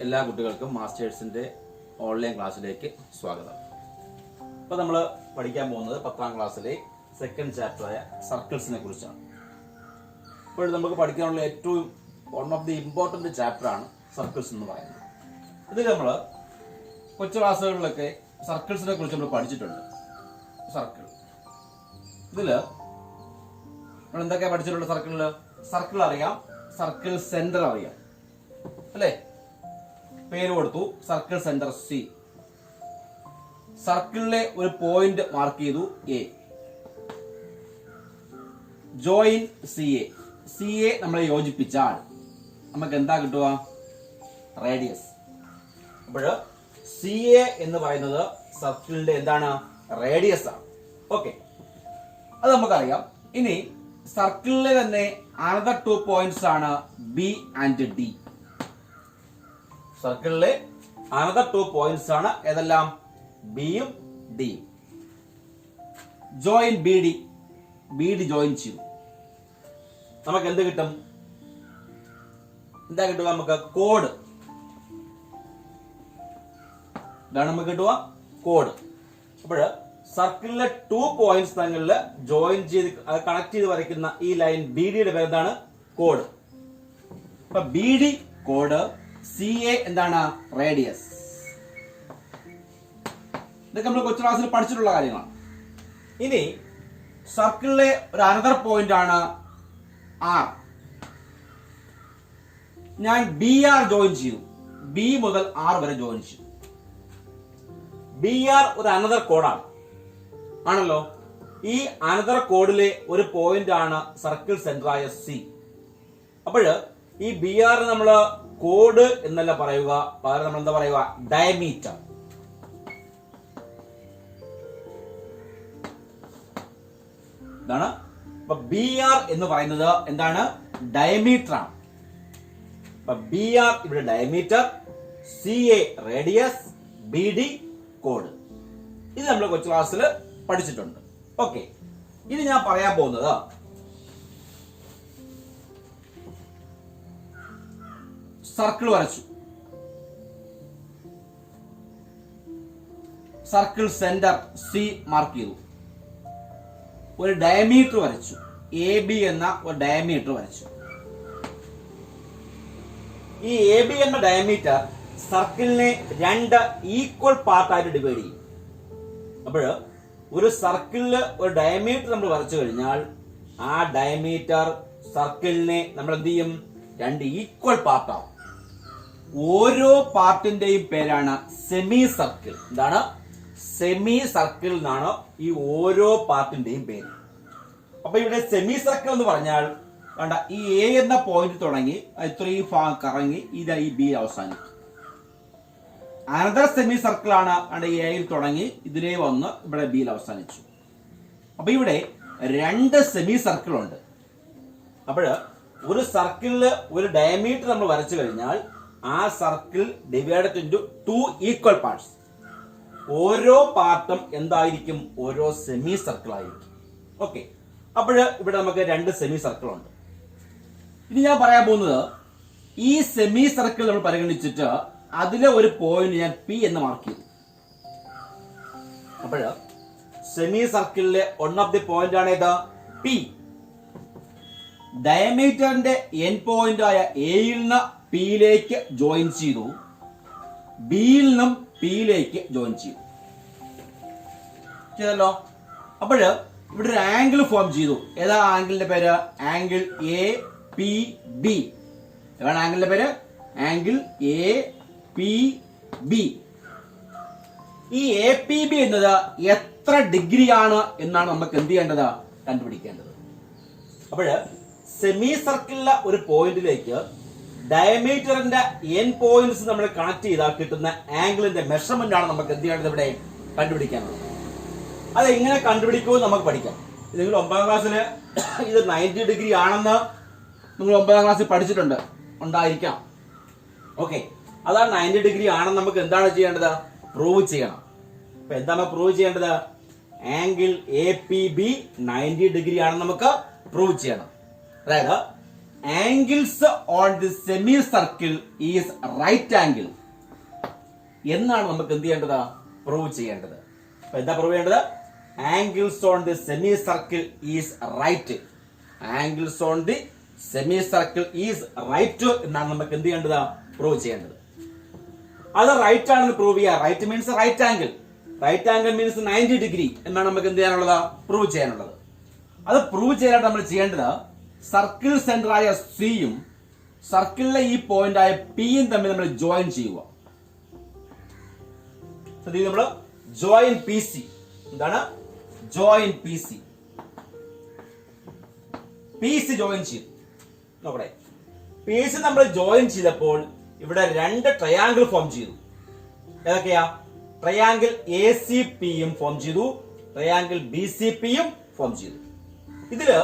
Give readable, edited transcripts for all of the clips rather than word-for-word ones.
എല്ലാ കുട്ടികൾക്കും മാസ്റ്റേഴ്സിന്റെ ഓൺലൈൻ ക്ലാസ്സിലേക്ക് സ്വാഗതം. ഇപ്പോൾ നമ്മൾ പഠിക്കാൻ പോകുന്നത് 10ാം ക്ലാസ്സിലെ സെക്കൻഡ് ചാപ്റ്ററായ സർക്കിൾസിനെ കുറിച്ചാണ്. ഇപ്പോൾ നമുക്ക് പഠിക്കാനുള്ള ഏറ്റവും വൺ ഓഫ് ദി ഇമ്പോർട്ടന്റ് ചാപ്റ്ററാണ് സർക്കിൾസ് എന്ന് പറയുന്നത്. ഇതിൽ നമ്മൾ കൊച്ചു ക്ലാസ്സുകളിലൊക്കെ സർക്കിൾസിനെ കുറിച്ച് നമ്മൾ പഠിച്ചിട്ടുണ്ട്. സർക്കിൾ ഇതിൽ നമ്മൾ എന്തൊക്കെയാണ് പഠിച്ചിട്ടുണ്ട്? സർക്കിൾ അറിയാം, സർക്കിൾ സെന്റർ അറിയാം അല്ലേ? പേര് കൊടുത്തു, സർക്കിൾ സെന്റർ സി. സർക്കിളിലെ ഒരു പോയിന്റ് മാർക്ക് ചെയ്തു A. Join C A. C A നമ്മളെ യോജിപ്പിച്ചാൽ നമുക്ക് എന്താ കിട്ടുക? റേഡിയസ്. അപ്പോൾ സി എ എന്ന് പറയുന്നത് സർക്കിളിന്റെ എന്താണ്? റേഡിയസ് ആണ്. ഓക്കെ, അത് നമുക്കറിയാം. ഇനി സർക്കിളിലെ തന്നെ അനദർ 2 പോയിന്റ്സ് ആണ് ബി ആൻഡ് ഡി. സർക്കിളിലെ അനദർ 2 പോയിന്റ്സ് ആണ് ഏതെല്ലാം? ബിയും ഡിയും. Join B D. B D join ചെയ്തു. നമുക്ക് എന്ത് കിട്ടും? എന്താ കിട്ടുക? നമുക്ക് കോഡ്. ഇതാണ് നമുക്ക് കിട്ടുക, കോഡ്. അപ്പോൾ സർക്കിളിലെ 2 പോയിന്റ്സ് തങ്ങളിൽ ജോയിൻ ചെയ്ത് കണക്ട് ചെയ്ത് വരയ്ക്കുന്ന ഈ ലൈൻ ബി ഡിയുടെ പേര് എന്താണ്? കോഡ്. അപ്പൊ B D code, C A എന്താണ്? റേഡിയസ്. ഇതൊക്കെ നമ്മൾ കൊച്ചു ക്ലാസ്സിൽ പഠിച്ചിട്ടുള്ള കാര്യങ്ങളാണ്. ഇനി സർക്കിളിലെ ഒരു അനദർ പോയിന്റ് ആണ് ആർ. ഞാൻ ബി ആർ ജോയിൻ ചെയ്തു. ബി മുതൽ ആർ വരെ ജോയിൻ ചെയ്തു. ബി ആർ ഒരു അനദർ കോഡാണ് ആണല്ലോ. ഈ അനദർ കോഡിലെ ഒരു പോയിന്റ് ആണ് സർക്കിൾ സെന്ററായ സി. അപ്പോൾ ഈ ബി ആർ നമ്മൾ കോഡ് എന്നല്ല പറയുക, പകരം നമ്മൾ എന്താ പറയുക? ഡയമീറ്റർ. ഇതാണ്. അപ്പൊ ബി ആർ എന്ന് പറയുന്നത് എന്താണ്? ഡയമീറ്റർ ആണ്. അപ്പൊ ബി ആർ ഇവിടെ diameter, C A radius, B D code. ഇത് നമ്മൾ കൊച്ചു ക്ലാസ്സിൽ പഠിച്ചിട്ടുണ്ട്. ഓക്കെ, ഇനി ഞാൻ പറയാൻ പോകുന്നത് സർക്കിൾ വരച്ചു. സർക്കിൾ സെന്റർ സി മാർക്ക് ചെയ്തു. ഒരു ഡയമീറ്റർ വരച്ചു. എ ബി എന്ന ഒരു ഡയമീറ്റർ വരച്ചു. ഈ എ ബി എന്ന ഡയമീറ്റർ സർക്കിളിനെ 2 ഈക്വൽ പാർട്ടായിട്ട് ഡിവൈഡ് ചെയ്യും. അപ്പോൾ ഒരു സർക്കിളില് ഒരു ഡയമീറ്റർ നമ്മൾ വരച്ചു കഴിഞ്ഞാൽ ആ ഡയമീറ്റർ സർക്കിളിനെ നമ്മൾ എന്ത് ചെയ്യും? 2 ഈക്വൽ പാർട്ടാവും. ഓരോ പാർട്ടിന്റെയും പേരാണ് സെമി സർക്കിൾ. എന്താണ്? സെമി സർക്കിൾ എന്നാണ് ഈ ഓരോ പാർട്ടിന്റെയും പേര്. അപ്പൊ ഇവിടെ സെമി സർക്കിൾ എന്ന് പറഞ്ഞാൽ വേണ്ട, ഈ എ എന്ന പോയിന്റ് തുടങ്ങി ഇത്രയും ഭാഗം കറങ്ങി ഇത് ഈ ബി അവസാനിക്കും. അനദർ സെമി സർക്കിൾ ആണ് എയിൽ തുടങ്ങി ഇതിലേ വന്ന് ഇവിടെ ബിയിൽ അവസാനിച്ചു. അപ്പൊ ഇവിടെ 2 സെമി സർക്കിൾ ഉണ്ട്. അപ്പോൾ ഒരു സർക്കിളില് ഒരു ഡയമീറ്റർ നമ്മൾ വരച്ചു കഴിഞ്ഞാൽ ആ circle divided into 2 equal parts. ഓരോ പാർട്ടും എന്തായിരിക്കും? ഓരോ സെമി സർക്കിൾ ആയിരിക്കും. ഓക്കെ, അപ്പോൾ ഇവിടെ നമുക്ക് 2 സെമി സർക്കിൾ ഉണ്ട്. ഇനി ഞാൻ പറയാൻ പോകുന്നത് ഈ സെമി സർക്കിൾ നമ്മൾ പരിഗണിച്ചിട്ട് അതിലെ ഒരു പോയിന്റ് ഞാൻ പി എന്ന് മാർക്ക് ചെയ്തു. അപ്പോൾ സെമി സർക്കിളിലെ വൺ ഓഫ് ദി പോയിന്റ് ആണ് ഏത്? പി. ഡയമീറ്ററിന്റെ എൻ പോയിന്റ് ആയ എയിൽ നിന്ന് പിയിലേക്ക് ജോയിൻ ചെയ്തു. ബിയിൽ നിന്നും പിയിലേക്ക് ജോയിൻ ചെയ്തു. ചെയ്തല്ലോ. അപ്പോൾ ഇവിടെ ഒരു ആംഗിൾ ഫോം ചെയ്തു. ഏതാ ആംഗിളിന്റെ പേര്? Angle A P B. ഏതാണ് ആംഗിളിന്റെ പേര്? Angle A P B. ഈ എ പി ബി എന്നത് എത്ര ഡിഗ്രി ആണ് എന്നാണ് നമുക്ക് എന്ത് ചെയ്യേണ്ടത്? കണ്ടുപിടിക്കേണ്ടത്. അപ്പോൾ സെമി സർക്കിളിലെ ഒരു പോയിന്റിലേക്ക് ഡയമീറ്ററിന്റെ എൻ പോയിന്റ്സ് നമ്മൾ കണക്ട് ചെയ്താൽ കിട്ടുന്ന ആംഗിളിന്റെ മെഷർമെന്റ് ആണ് നമുക്ക് എന്ത് ചെയ്യേണ്ടത്? ഇവിടെ കണ്ടുപിടിക്കാനുള്ളത്. അത് എങ്ങനെ കണ്ടുപിടിക്കുമെന്ന് നമുക്ക് പഠിക്കാം. നിങ്ങൾ 9ാം ക്ലാസ്സിൽ ഇത് 90 ഡിഗ്രി ആണെന്ന് നിങ്ങൾ 9ാം ക്ലാസ്സിൽ പഠിച്ചിട്ടുണ്ട് ഉണ്ടായിരിക്കാം. ഓക്കെ, അതാണ് 90 ഡിഗ്രി ആണെന്ന് നമുക്ക് എന്താണ് ചെയ്യേണ്ടത്? പ്രൂവ് ചെയ്യണം. അപ്പൊ എന്താണ് പ്രൂവ് ചെയ്യേണ്ടത്? Angle A P B 90 degree ആണെന്ന് നമുക്ക് പ്രൂവ് ചെയ്യണം. അതായത് angles on the semi circle is right angle എന്നാണ് നമുക്ക് എന്ത് ചെയ്യേണ്ടത്? പ്രൂവ് ചെയ്യേണ്ടത്. എന്താ പ്രൂവ് ചെയ്യേണ്ടത്? Angles on the semi circle is right. Angles on the semi circle is right എന്നാണ് നമുക്ക് എന്ത് ചെയ്യേണ്ടത്? പ്രൂവ് ചെയ്യേണ്ടത്. അത് റൈറ്റ് ആണെന്ന് പ്രൂവ് ചെയ്യുക. Right means right angle. Right angle means 90 degree എന്നാണ് നമുക്ക് എന്ത് ചെയ്യാനുള്ളത്? പ്രൂവ് ചെയ്യാനുള്ളത്. അത് പ്രൂവ് ചെയ്യാനായിട്ട് നമ്മൾ ചെയ്യേണ്ടത് സർക്കിൾ സെന്ററായ സിയും സർക്കിളിലെ ഈ പോയിന്റ് ആയ പിയും തമ്മിൽ നമ്മൾ ജോയിൻ ചെയ്യുക. നമ്മൾ ജോയിൻ പി സി. എന്താണ് join P C? P C join ചെയ്തു. നോക്കട്ടെ, പി സി നമ്മൾ ജോയിൻ ചെയ്തപ്പോൾ ഇവിടെ 2 ട്രയാങ്കിൾ ഫോം ചെയ്തു. ഏതൊക്കെയാ? ട്രയാങ്കിൾ എ സി പിയും ഫോം ചെയ്തു, ട്രയാങ്കിൾ ബി സി പിയും ഫോം ചെയ്തു. ഇതില്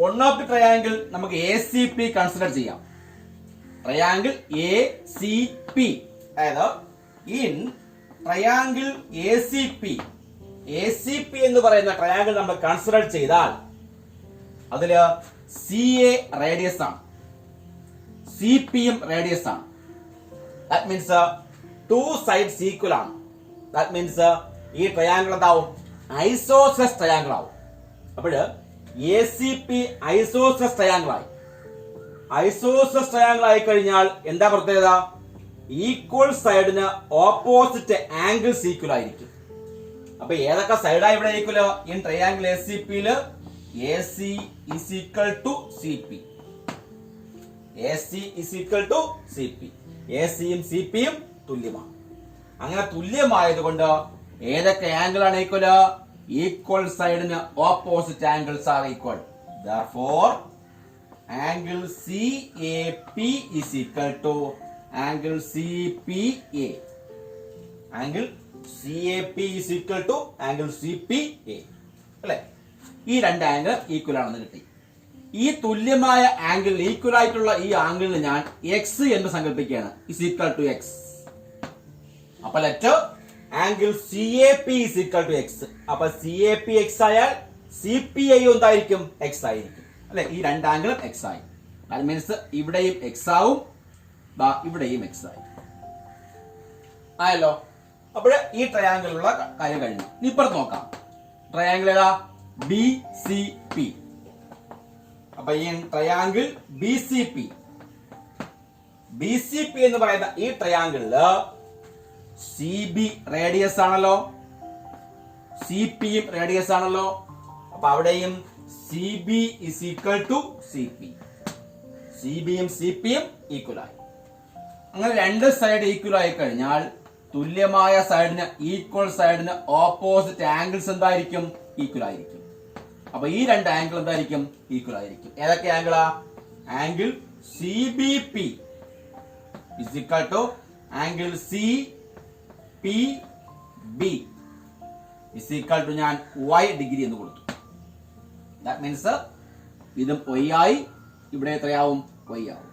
വൺ ഓഫ് ദി ട്രയാങ്കിൾ നമുക്ക് എ സി പി കൺസിഡർ ചെയ്യാം. ട്രയാങ്കിൾ എ സി പി, അതായത് in triangle A C P എന്ന് പറയുന്ന ട്രയാങ്കിൾ നമ്മൾ കൺസിഡർ ചെയ്താൽ അതില് സി എ റേഡിയസ് ആണ്, സി പിയും റേഡിയസ് ആണ്. ദാറ്റ് മീൻസ് 2 സൈഡ്സ് ഈക്വൽ ആണ്. ദാറ്റ് മീൻസ് ഈ ട്രയാങ്കിൾ എന്താവും? ഐസോസെലസ് ട്രയാങ്കിൾ ആവും. അപ്പോഴ് A C P isosceles triangle ആയി. ഐസോസെലസ് ട്രയാങ്കിൾ ആയി കഴിഞ്ഞാൽ എന്താ പ്രത്യേകത? ഈക്വൽ സൈഡിന് ഓപ്പോസിറ്റ് ആംഗിൾസ് ഈക്വൽ ആയിരിക്കും. അപ്പൊ ഏതൊക്കെ സൈഡാ ഇവിടെ equal? In triangle A C പിയില് A C is equal to C P. A C is equal to C P. A സിയും സി പിയും തുല്യമാണ്. അങ്ങനെ തുല്യമായതുകൊണ്ട് ഏതൊക്കെ ആംഗിൾ ആണ് ഈക്വൽ? ഈക്വൽ സൈഡിന് opposite angles are equal. Therefore, angle CAP is equal to angle CPA. Angle CAP is equal to angle CPA. അല്ലേ? ഈ 2 ആംഗിൾ ഈക്വൽ ആണെന്ന് കിട്ടി. ഈ തുല്യമായ ആംഗിൾ, ഈക്വൽ ആയിട്ടുള്ള ഈ ആംഗിളിന് ഞാൻ എക്സ് എന്ന് സങ്കല്പിക്കുകയാണ്. Is equal to X. അപ്പൊ let angle CAP is equal to x. അപ്പൊ CAP x ആയാൽ CPA എന്തായിരിക്കും? x ആയിരിക്കും. അല്ലെ? ഈ 2 ആംഗിളും x ആയി. ദാറ്റ് മീൻസ് ഇവിടെയും x ആവും, ഇവിടെയും x ആയി. ആയല്ലോ? അപ്പോൾ ഈ ട്രയാങ്കിളിലുള്ള കാര്യം കഴിഞ്ഞു. ഇനി ഇപ്പുറത്ത് നോക്കാം. ട്രയാങ്കിൾ ഏതാ? BCP. അപ്പൊ ഈ ട്രയാങ്കിൾ BCP എന്ന് പറയുന്ന ഈ ട്രയാങ്കിളില് CB റേഡിയസ് ആണല്ലോ, CPയും റേഡിയസ് ആണല്ലോ. അപ്പൊ അവിടെയും CB is equal to CP. CBയും CPയും ഈക്വൽ ആയി. അങ്ങനെ 2 സൈഡ് ഈക്വൽ ആയി കഴിഞ്ഞാൽ തുല്യമായ സൈഡിന്, ഈക്വൽ സൈഡിന് ഓപ്പോസിറ്റ് ആംഗിൾസ് എന്തായിരിക്കും? ഈക്വൽ ആയിരിക്കും. അപ്പൊ ഈ 2 ആംഗിൾ എന്തായിരിക്കും? ഈക്വൽ ആയിരിക്കും. ഏതൊക്കെ ആംഗിളാ? Angle CBP is equal to angle CPB is equal to ഞാൻ y ഡിഗ്രി എന്ന് കൊടുത്തു. ദാറ്റ് മീൻസ് ഇതും y ആയി, ഇവിടെ എത്രയാവും? y ആവും.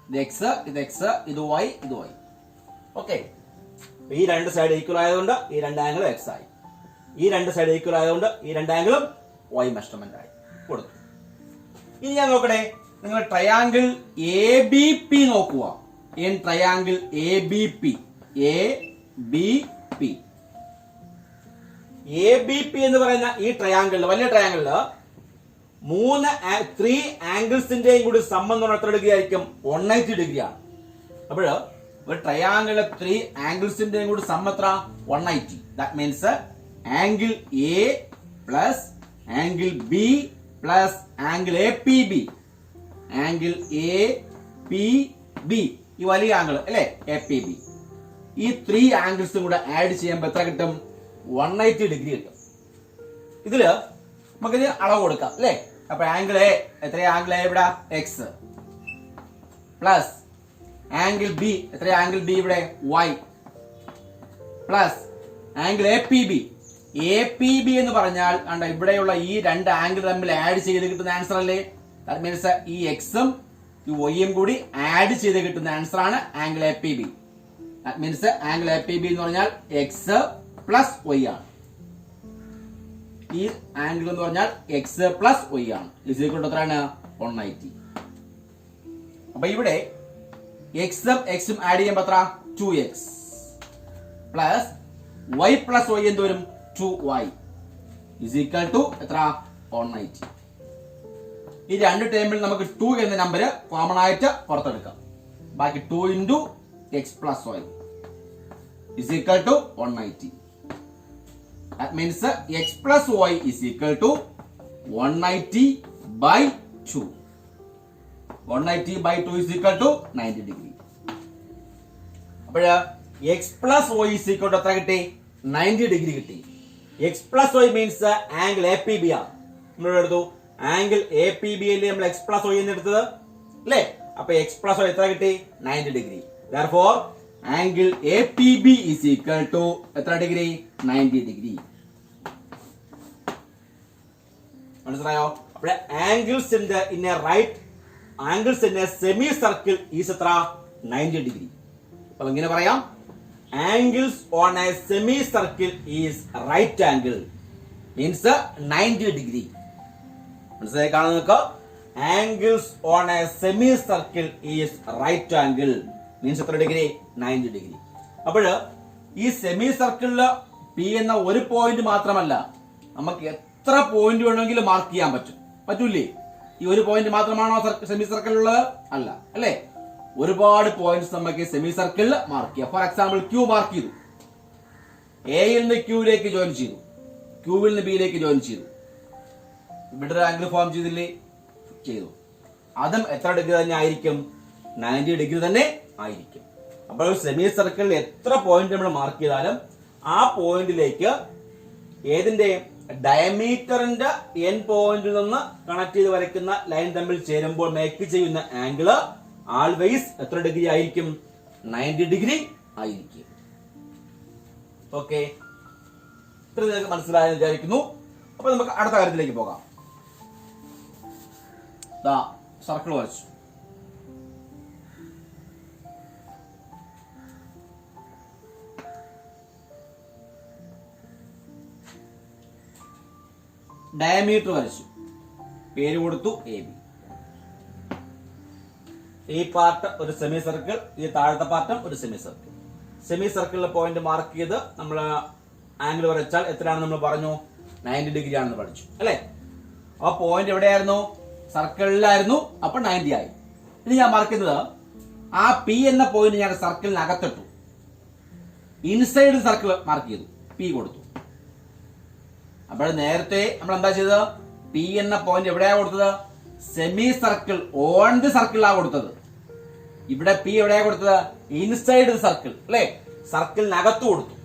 ഇത് x, ഇത് x, ഇത് y, ഇത് y. ഓക്കെ. ഈ 2 സൈഡ് ഈക്വൽ ആയതുകൊണ്ട് ഈ 2 ആംഗിളും x ആയി. ഈ 2 സൈഡ് ഈക്വൽ ആയതുകൊണ്ട് ഈ 2 ആംഗിളും y മെഷർമെന്റ് ആയി കൊടുത്തു. ഇനി ഞാൻ നോക്കട്ടെ, നിങ്ങൾ ട്രയാങ്കിൾ ABP നോക്കുക. ഇൻ ട്രയാങ്കിൾ ABP എന്ന് പറയുന്ന ഈ ട്രയാങ്കിളില്, വലിയ ട്രയാങ്കിളില് 3 ആംഗിൾസിന്റെയും കൂടി സം എന്ന് പറഞ്ഞാൽ എത്ര ഡിഗ്രി ആയിരിക്കും? 180 ഡിഗ്രി ആണ്. അപ്പോൾ ഒരു ട്രയാങ്കിളിലെ 3 ആംഗിൾസിന്റെയും കൂടി സം എത്ര? 180. That means angle A plus angle B plus angle APB. Angle APB, ഈ വലിയ ആംഗിൾ അല്ലെ, APB. ഈ 3 ആംഗിൾസും കൂടെ ആഡ് ചെയ്യുമ്പോൾ എത്ര കിട്ടും? 180 ഡിഗ്രി കിട്ടും. ഇതില് നമുക്കിത് അളവ് കൊടുക്കാം അല്ലെ. അപ്പൊ ആംഗിൾ എ എത്രയാ? ആംഗിൾ എ ഇവിടെ x പ്ലസ് ആംഗിൾ ബി എത്രയാ? ആംഗിൾ ബി ഇവിടെ y പ്ലസ് ആംഗിൾ APB എന്ന് പറഞ്ഞാൽ ഇവിടെയുള്ള ഈ 2 ആംഗിൾ തമ്മിൽ ആഡ് ചെയ്ത് കിട്ടുന്ന ആൻസർ അല്ലേ? ദാറ്റ് മീൻസ് ഈ എക്സും ഈ വൈയും കൂടി ആഡ് ചെയ്ത് കിട്ടുന്ന ആൻസർ ആണ് angle APB. That means angle APB എന്ന് പറഞ്ഞാൽ x പ്ലസ് y ആണ്. ഈ ആംഗിൾ എന്ന് പറഞ്ഞാൽ എക്സ് പ്ലസ് വൈ ആണ്. ഇസ് ഈക്വൽ ടു എത്രയാണ്? 180. അപ്പൊ ഇവിടെ എക്സും ആഡ് ചെയ്യുമ്പോൾ എത്ര? 2x plus y plus y എന്ത് വരും? 2y ഇസ് ഈക്വൽ ടു എത്ര? 180. ഈ രണ്ട് ടേമിൽ നമുക്ക് 2 എന്ന നമ്പർ കോമൺ ആയിട്ട് പുറത്തെടുക്കാം. ബാക്കി 2 into X plus Y is equal to 180. That means x plus y is equal to 180 by 2. 180 by 2 is equal to 90 degree. അപ്പോൾ x plus y is equal to എത്ര കിട്ടി? 90 ഡിഗ്രി കിട്ടി. x plus y means angle APB ആണ്. നമ്മൾ എടുത്തു angle APB അല്ലേ നമ്മൾ x plus y എന്ന് എടുത്തത് അല്ലേ? അപ്പോൾ x plus y എത്ര കിട്ടി? 90 degree. Therefore angle APB is equal to എത്ര ഡിഗ്രി? 90 ഡിഗ്രി. മനസ്സിലായോ? അപ്പോൾ angles in a right angles in a semi circle is എത്ര? 90 ഡിഗ്രി. അപ്പോൾ ഇങ്ങനെ പറയാം, angles on a semi circle is right angle means 90 degree. മനസ്സിലായി കാണുന്നോ? Angles on a semi circle is right angle means എത്ര degree? 90 degree. അപ്പോൾ ഈ semi സർക്കിളില് P എന്ന ഒരു പോയിന്റ് മാത്രമല്ല, നമുക്ക് എത്ര പോയിന്റ് വേണമെങ്കിലും മാർക്ക് ചെയ്യാൻ പറ്റൂലേ? ഈ ഒരു പോയിന്റ് മാത്രമാണോ സെമി സർക്കിളിലുള്ളത്? അല്ല, അല്ലേ? ഒരുപാട് പോയിന്റ്സ് നമുക്ക് സെമി സർക്കിളിൽ മാർക്ക് ചെയ്യാം. ഫോർ എക്സാമ്പിൾ ക്യൂ മാർക്ക് ചെയ്തു, എയിൽ നിന്ന് ക്യൂവിലേക്ക് ജോയിൻ ചെയ്തു, ക്യൂവിൽ നിന്ന് ബിയിലേക്ക് ജോയിൻ ചെയ്തു, ഇവിടെ ഒരു ആംഗിൾ ഫോം ചെയ്തില്ലേ? ചെയ്തു. അതും എത്ര ഡിഗ്രി തന്നെ ആയിരിക്കും? 90 ഡിഗ്രി തന്നെ ആയിരിക്കും. അപ്പോൾ സെമി സർക്കിളിൽ എത്ര പോയിന്റ് നമ്മൾ മാർക്ക് ചെയ്താലും ആ പോയിന്റിലേക്ക് ഏതിന്റെ ഡയമീറ്ററിന്റെ എൻ പോയിന്റിൽ നിന്ന് കണക്ട് ചെയ്ത് വരയ്ക്കുന്ന ലൈൻ തമ്മിൽ ചേരുമ്പോൾ മേക്ക് ചെയ്യുന്ന ആംഗിള് ആൾവേസ് എത്ര ഡിഗ്രി ആയിരിക്കും? 90 ഡിഗ്രി ആയിരിക്കും. ഓക്കെ, ഇത്ര നിങ്ങൾക്ക് മനസ്സിലായെന്ന് വിചാരിക്കുന്നു. അപ്പൊ നമുക്ക് അടുത്ത കാര്യത്തിലേക്ക് പോകാം. സർക്കിൾ വരച്ചു. ഡയമീറ്റർ വരച്ചു, പേര് കൊടുത്തു AB. ഈ പാർട്ട് ഒരു സെമി സർക്കിൾ, ഈ താഴത്തെ പാർട്ടും ഒരു സെമി സർക്കിൾ. സെമി സർക്കിളിലെ പോയിന്റ് മാർക്ക് ചെയ്ത് നമ്മൾ ആംഗിൾ വരച്ചാൽ എത്രയാണെന്ന് നമ്മൾ പറഞ്ഞു? 90 ഡിഗ്രി ആണെന്ന് പഠിച്ചു അല്ലെ? ആ പോയിന്റ് എവിടെയായിരുന്നു? സർക്കിളിലായിരുന്നു. അപ്പൊ 90 ആയി. ഇനി ഞാൻ മാർക്ക് ചെയ്യുന്നത് ആ P എന്ന പോയിന്റ് ഞാൻ സർക്കിളിനകത്തിട്ടു, ഇൻസൈഡ് സർക്കിൾ മാർക്ക് ചെയ്തു, P കൊടുത്തു. അപ്പോൾ നേരത്തെ നമ്മൾ എന്താ ചെയ്തത്? P എന്ന പോയിന്റ് എവിടെയാ കൊടുത്തത്? സെമി സർക്കിൾ ഓൺ ദി സർക്കിളാണ് കൊടുത്തത്. ഇവിടെ P എവിടെയാ കൊടുത്തത്? ഇൻസൈഡ് ദി സർക്കിൾ അല്ലെ? സർക്കിളിനകത്ത് കൊടുത്തു,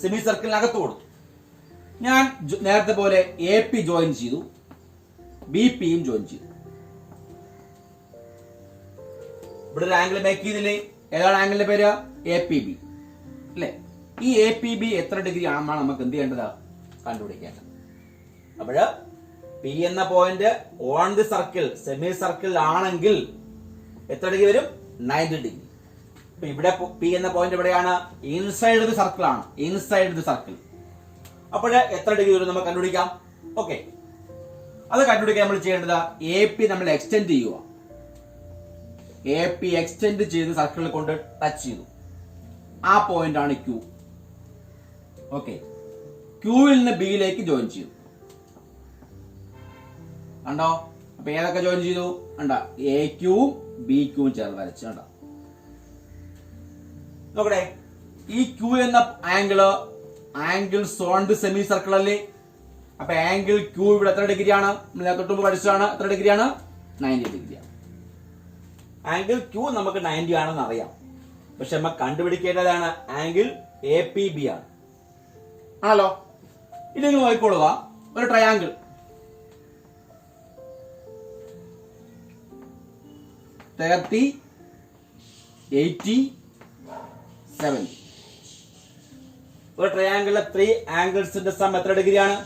സെമി സർക്കിളിനകത്ത് കൊടുത്തു. ഞാൻ നേരത്തെ പോലെ AP ജോയിൻ ചെയ്തു, BP യും ജോയിൻ ചെയ്തു. ഇവിടെ ഒരു ആംഗിൾ മേക്ക് ചെയ്തില്ലേ? ഏതാണ് ആംഗിളിന്റെ പേര്? APB അല്ലെ? ഈ APB എത്ര ഡിഗ്രി ആണെന്നാണ് നമുക്ക് എന്ത് ചെയ്യേണ്ടത്? കണ്ടുപിടിക്കേണ്ടത്. അപ്പോഴ് P എന്ന point on the circle semi circle ആണെങ്കിൽ എത്ര ഡിഗ്രി വരും? 90 ഡിഗ്രി. അപ്പൊ ഇവിടെ P എന്ന പോയിന്റ് എവിടെയാണ്? ഇൻസൈഡ് ദി സർക്കിൾ ആണ്, ഇൻസൈഡ് ദി സർക്കിൾ. അപ്പോഴ് എത്ര ഡിഗ്രി വരും നമുക്ക് കണ്ടുപിടിക്കാം. ഓക്കെ, അത് കണ്ടുപിടിക്കാൻ നമ്മൾ ചെയ്യേണ്ടത് AP നമ്മൾ എക്സ്റ്റെൻഡ് ചെയ്യുക. AP എക്സ്റ്റെൻഡ് ചെയ്ത് സർക്കിളിൽ കൊണ്ട് ടച്ച് ചെയ്തു. ആ പോയിന്റ് ആണ് Q. ഓക്കെ, ക്യൂവിൽ നിന്ന് ബിയിലേക്ക് ജോയിൻ ചെയ്തു. കണ്ടോ? അപ്പൊ ഏതൊക്കെ ജോയിൻ ചെയ്തു? കണ്ടോ? AQവും BQവും ചേർന്ന് വരച്ചു. കണ്ടോ? നോക്കട്ടെ, ഈ Q എന്ന angles on the semi circle അല്ലേ? അപ്പൊ ആംഗിൾ Q ഇവിടെ എത്ര ഡിഗ്രിയാണ്? തൊട്ടുമ്പ് പഠിച്ചതാണ്. എത്ര ഡിഗ്രിയാണ്? 90 ഡിഗ്രിയാണ്. ആംഗിൾ Q നമുക്ക് 90 ആണെന്ന് അറിയാം. പക്ഷെ നമുക്ക് കണ്ടുപിടിക്കേണ്ടതാണ് ആംഗിൾ APB ആണ്. ആണല്ലോ? ഇല്ലെങ്കിൽ നോക്കിക്കൊള്ളുക, ഒരു ട്രയാങ്കിൾ 30, 80, 70. ഒരു ട്രയാങ്കിളിലെ 3 ആംഗിൾസിന്റെ സം എത്ര ഡിഗ്രിയാണ്?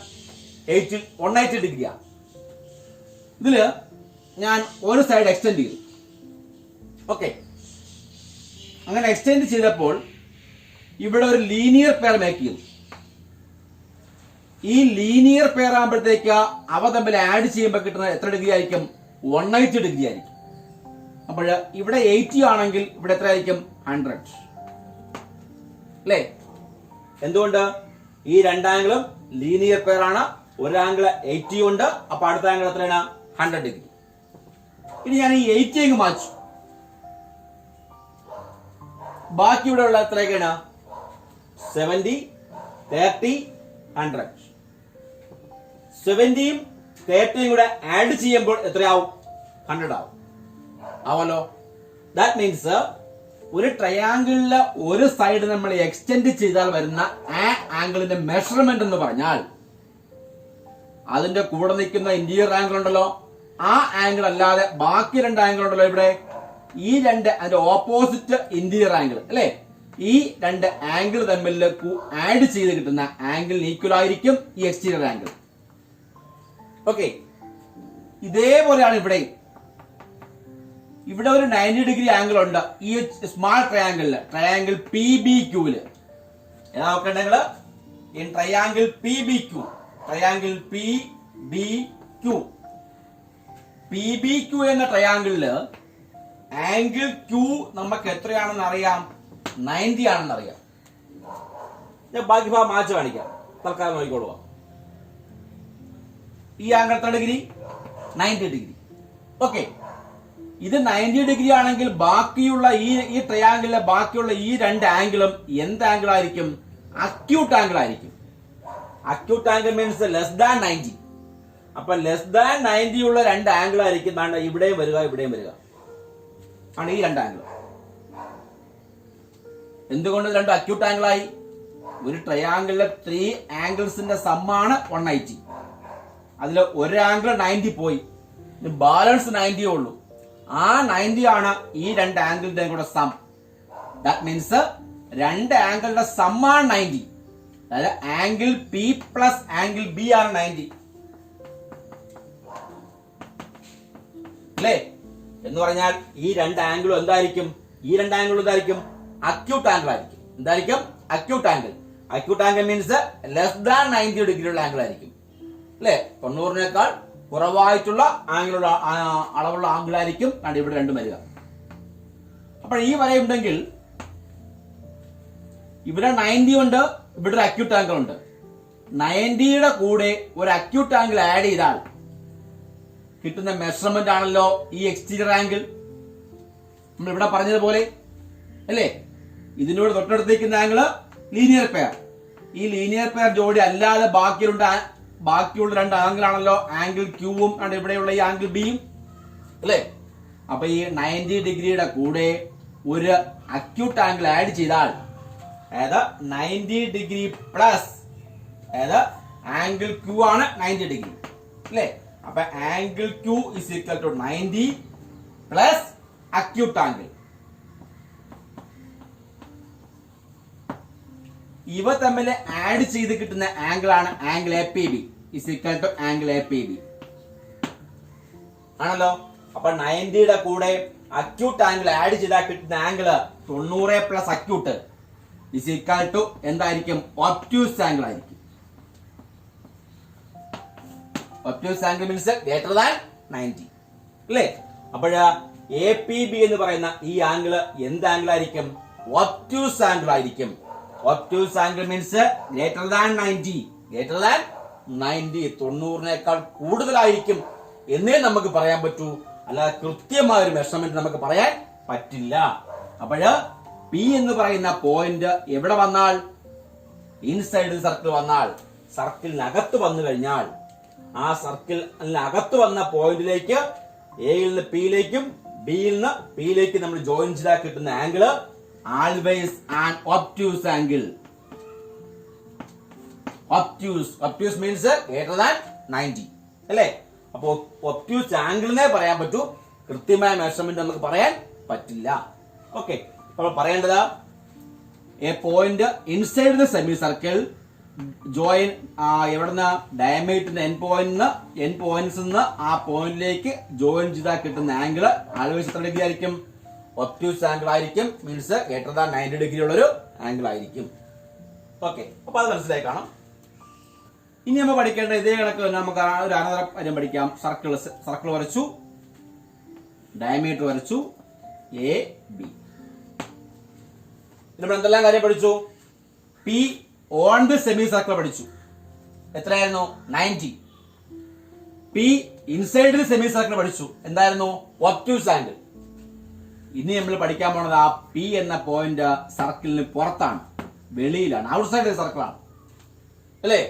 180 ഡിഗ്രിയാണ്. ഇതില് ഞാൻ ഒരു സൈഡ് എക്സ്റ്റെൻഡ് ചെയ്തു. ഓക്കെ, അങ്ങനെ എക്സ്റ്റെൻഡ് ചെയ്തപ്പോൾ ഇവിടെ ഒരു ലീനിയർ പെയർ മേക്ക് ചെയ്തു. ഈ ലീനിയർ പെയർ ആകുമ്പോഴത്തേക്ക് അവ തമ്മിൽ ആഡ് ചെയ്യുമ്പോൾ കിട്ടുന്നത് എത്ര ഡിഗ്രി ആയിരിക്കും? 180 ഡിഗ്രി ആയിരിക്കും. അപ്പോൾ ഇവിടെ 80 ആണെങ്കിൽ ഇവിടെ എത്ര ആയിരിക്കും? 100 അല്ലേ? എന്തുകൊണ്ട്? ഈ രണ്ടാംഗിളും ലീനിയർ പെയർ ആണ്. ഒരു ആംഗിള് 80 ഉണ്ട്. അപ്പൊ അടുത്ത ആംഗിൾ എത്രയാണ്? 100 ഡിഗ്രി. ഇനി ഞാൻ ഈ 80 അങ്ങ് മാച്ചു. ബാക്കി ഇവിടെ ഉള്ള എത്രയൊക്കെയാണ്? 70, 30, 100. 70യും 30യും കൂടെ ആഡ് ചെയ്യുമ്പോൾ എത്രയാവും? 100 ആവും. ആവല്ലോ. ദാറ്റ് മീൻസ് ഒരു ട്രയാങ്കിളിലെ ഒരു സൈഡ് നമ്മൾ എക്സ്റ്റെൻഡ് ചെയ്താൽ വരുന്ന ആ ആംഗിളിന്റെ മെഷർമെന്റ് എന്ന് പറഞ്ഞാൽ അതിന്റെ കൂടെ നിൽക്കുന്ന ഇന്റീരിയർ ആംഗിൾ ഉണ്ടല്ലോ, ആ ആംഗിൾ അല്ലാതെ ബാക്കി രണ്ട് ആംഗിൾ ഉണ്ടല്ലോ ഇവിടെ, ഈ രണ്ട് അതിന്റെ ഓപ്പോസിറ്റ് ഇന്റീരിയർ ആംഗിൾ അല്ലെ, ഈ രണ്ട് ആംഗിൾ തമ്മിൽ ആഡ് ചെയ്ത് കിട്ടുന്ന ആംഗിളിന് ഈക്വൽ ആയിരിക്കും ഈ എക്സ്റ്റീരിയർ ആംഗിൾ. ഓക്കെ, ഇതേപോലെയാണ് ഇവിടെ. ഇവിടെ ഒരു 90 ഡിഗ്രി ആംഗിൾ ഉണ്ട് ഈ സ്മാൾ ട്രയാംഗിളില്, ട്രയാംഗിൾ PBQ. ഏതാ നോക്കണ്ടെങ്കിൽ in triangle PBQ, triangle PBQ എന്ന ട്രയാംഗിളില് ആംഗിൾ Q നമുക്ക് എത്രയാണെന്ന് അറിയാം? 90 ആണെന്ന് അറിയാം. ഞാൻ ബാക്കി ഭാഗം മാച്ച് കാണിക്കാം, തൽക്കാലം നോക്കിക്കൊള്ളുക. ഈ ആംഗിൾ എത്ര ഡിഗ്രി? 90 ഡിഗ്രി. ഓക്കെ, ഇത് 90 ഡിഗ്രി ആണെങ്കിൽ ബാക്കിയുള്ള ഈ ട്രയാംഗിളിലെ ബാക്കിയുള്ള ഈ രണ്ട് ആംഗിളും എന്ത് ആംഗിൾ ആയിരിക്കും? അക്യൂട്ട് ആംഗിൾ ആയിരിക്കും. Acute angle means less than 90. അപ്പൊ ലെസ് ദാൻ 90 ഉള്ള രണ്ട് ആംഗിൾ ആയിരിക്കും. ഇവിടെയും വരിക, ഇവിടെയും വരിക ആണ് ഈ രണ്ട് ആംഗിൾ. എന്തുകൊണ്ട് രണ്ട് അക്യൂട്ട് ആംഗിൾ ആയി? ഒരു ട്രയാംഗിളിലെ 3 ആംഗിൾസിന്റെ സമ്മാണ് 180. അതിൽ ഒരു ആംഗിൾ 90 പോയി, ബാലൻസ് 90 ഉള്ളൂ. ആ 90 ആണ് ഈ രണ്ട് ആംഗിളിന്റെ കൂടെ സം. ദാറ്റ് മീൻസ് രണ്ട് ആംഗിളിന്റെ സമ്മാണ് 90. അതായത് angle P plus angle B ആണ് 90 അല്ലേ? എന്ന് പറഞ്ഞാൽ ഈ രണ്ട് ആംഗിളും എന്തായിരിക്കും? ഈ രണ്ട് ആംഗിളും എന്തായിരിക്കും? അക്യൂട്ട് ആംഗിൾ ആയിരിക്കും. എന്തായിരിക്കും? Acute angle. Acute angle means less than 90 ഡിഗ്രിയുള്ള ആംഗിൾ ആയിരിക്കും അല്ലെ? 90-നേക്കാൾ കുറവായിട്ടുള്ള ആംഗിളുള്ള അളവുള്ള ആംഗിൾ ആയിരിക്കും ഇവിടെ രണ്ടും വരിക. അപ്പോൾ ഈ വരയുണ്ടെങ്കിൽ ഇവിടെ 90 ഉണ്ട്, ഇവിടെ ഒരു അക്യൂട്ട് ആംഗിൾ ഉണ്ട്. 90യുടെ കൂടെ ഒരു അക്യൂട്ട് ആംഗിൾ ആഡ് ചെയ്താൽ കിട്ടുന്ന മെഷർമെന്റ് ആണല്ലോ ഈ എക്സ്റ്റീരിയർ ആംഗിൾ. നമ്മൾ ഇവിടെ പറഞ്ഞതുപോലെ അല്ലേ? ഇതിനോട് തൊട്ടടുത്തേക്കുന്ന ആംഗിള് ലീനിയർ പെയർ. ഈ ലീനിയർ പെയർ ജോഡി അല്ലാതെ ബാക്കിയുള്ള രണ്ട് ആംഗിൾ ആണല്ലോ ആംഗിൾ Qവും ഇവിടെയുള്ള ഈ ആംഗിൾ Bയും അല്ലേ? അപ്പൊ ഈ 90 ഡിഗ്രിയുടെ കൂടെ ഒരു അക്യൂട്ട് ആംഗിൾ ആഡ് ചെയ്താൽ അതായത് 90 ഡിഗ്രി പ്ലസ് അതായത് ആംഗിൾ Q ആണ് 90 ഡിഗ്രി അല്ലേ? അപ്പൊ angle Q is equal to 90 plus acute angle. ഇവ തമ്മിൽ ആഡ് ചെയ്ത് കിട്ടുന്ന ആംഗിൾ ആണ് angle APB is equal to angle APB ആണല്ലോ. അപ്പൊ 90യുടെ കൂടെ അക്യൂട്ട് ആംഗിൾ ആഡ് ചെയ്താൽ കിട്ടുന്ന angle 90 plus acute is equal to എന്തായിരിക്കും? ഒബ്റ്റ്യൂസ് ആംഗിൾ ആയിരിക്കും. Obtuse angle means greater than 90 അല്ലേ? അപ്പോൾ APB എന്ന് പറയുന്ന ഈ ആംഗിള് എന്ത് ആംഗിൾ ആയിരിക്കും? ഒബ്റ്റ്യൂസ് ആംഗിൾ ആയിരിക്കും. Obtuse angle means greater than 90. Greater than 90, 90-നേക്കാൾ കൂടുതലായിരിക്കും എന്നേ നമുക്ക് പറയാൻ പറ്റൂ. അല്ലാതെ കൃത്യമായ ഒരു മെഷർമെന്റ് നമുക്ക് പറയാൻ പറ്റില്ല. അപ്പോഴ് P എന്ന് പറയുന്ന പോയിന്റ് എവിടെ വന്നാൽ, ഇൻസൈഡ് സർക്കിൾ വന്നാൽ, സർക്കിളിനകത്ത് വന്നു കഴിഞ്ഞാൽ ആ സർക്കിളിനകത്ത് വന്ന പോയിന്റിലേക്ക് എയിൽ നിന്ന് പിയിലേക്കും ബിയിൽ നിന്ന് പിയിലേക്കും നമ്മൾ ജോയിൻ ചെയ്താൽ കിട്ടുന്ന angle always an obtuse angle. Obtuse means greater than 90 അല്ലേ? അപ്പൊ ഒബ്റ്റ്യൂസ് ആംഗിളിനെ പറയാൻ പറ്റൂ, കൃത്യമായ മെഷർമെന്റ് നമുക്ക് പറയാൻ പറ്റില്ല. ഓക്കെ, അപ്പോൾ പറയേണ്ടത് A point inside the semi circle join എവിടുന്ന ഡയമീറ്ററിന്റെ എൻ പോയിന്റ്സ് നിന്ന് ആ പോയിന്റിലേക്ക് ജോയിൻ ചെയ്താൽ കിട്ടുന്ന ആംഗിള് ആൾവേസ് എത്ര ഡിഗ്രി ആയിരിക്കും? ഒബ്റ്റ്യൂസ് ആംഗിൾ ആയിരിക്കും. മീൻസ് ഗ്രേറ്റർ ദാൻ 90 ഡിഗ്രി ഉള്ള ഒരു ആംഗിൾ ആയിരിക്കും. ഓക്കെ, അപ്പൊ അത് മനസ്സിലായി കാണാം. ഇനി നമ്മൾ പഠിക്കേണ്ട ഇതേ കണക്ക് തന്നെ നമുക്ക് ഒരു അനന്തര കാര്യം പഠിക്കാം. സർക്കിൾ വരച്ചു, ഡയമീറ്റർ വരച്ചു, എ ബി. നമ്മൾ എന്തെല്ലാം കാര്യം പഠിച്ചു? P on the semi circle പഠിച്ചു. എത്രയായിരുന്നു? 90. P inside the semi circle പഠിച്ചു. എന്തായിരുന്നു? Obtuse angle. ഇനി നമ്മൾ പഠിക്കാൻ പോണത് ആ പി എന്ന പോയിന്റ് സർക്കിളിന് പുറത്താണ്, വെളിയിലാണ്, ഔട്ട്സൈഡ് സർക്കിളാണ് അല്ലേ.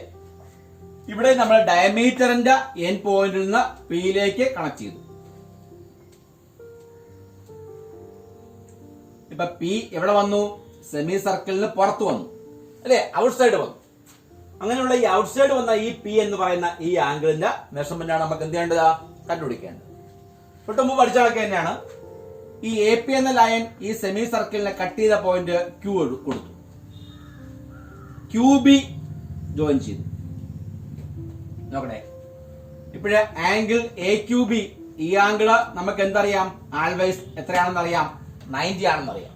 ഇവിടെ നമ്മൾ ഡയമീറ്ററിന്റെ എൻ പോയിന്റിൽ നിന്ന് പിയിലേക്ക് കണക്ട് ചെയ്തു. ഇപ്പൊ പി എവിടെ വന്നു? സെമി സർക്കിളിന് പുറത്ത് വന്നു അല്ലെ, ഔട്ട്സൈഡ് വന്നു. അങ്ങനെയുള്ള ഈ ഔട്ട്സൈഡ് വന്ന ഈ പി എന്ന് പറയുന്ന ഈ ആംഗിളിന്റെ മെഷർമെന്റ് ആണ് നമുക്ക് എന്ത് ചെയ്യേണ്ടത്? കണ്ടുപിടിക്കേണ്ടത്. തൊട്ട് മുമ്പ് പഠിച്ച കണക്ക് തന്നെയാണ്. ഈ എ പി എന്ന ലൈൻ ഈ സെമി സർക്കിളിനെ കട്ട് ചെയ്ത പോയിന്റ് ക്യൂ കൊടുത്തു, ക്യൂ ബി ജോയിൻ ചെയ്തു. നോക്കട്ടെ, ഇപ്പോഴ് ആംഗിൾ എ ക്യൂ ബി, ഈ ആംഗിള് നമുക്ക് എന്തറിയാം? ആൾവേസ് എത്രയാണെന്ന് അറിയാം? 90 ആണെന്ന് അറിയാം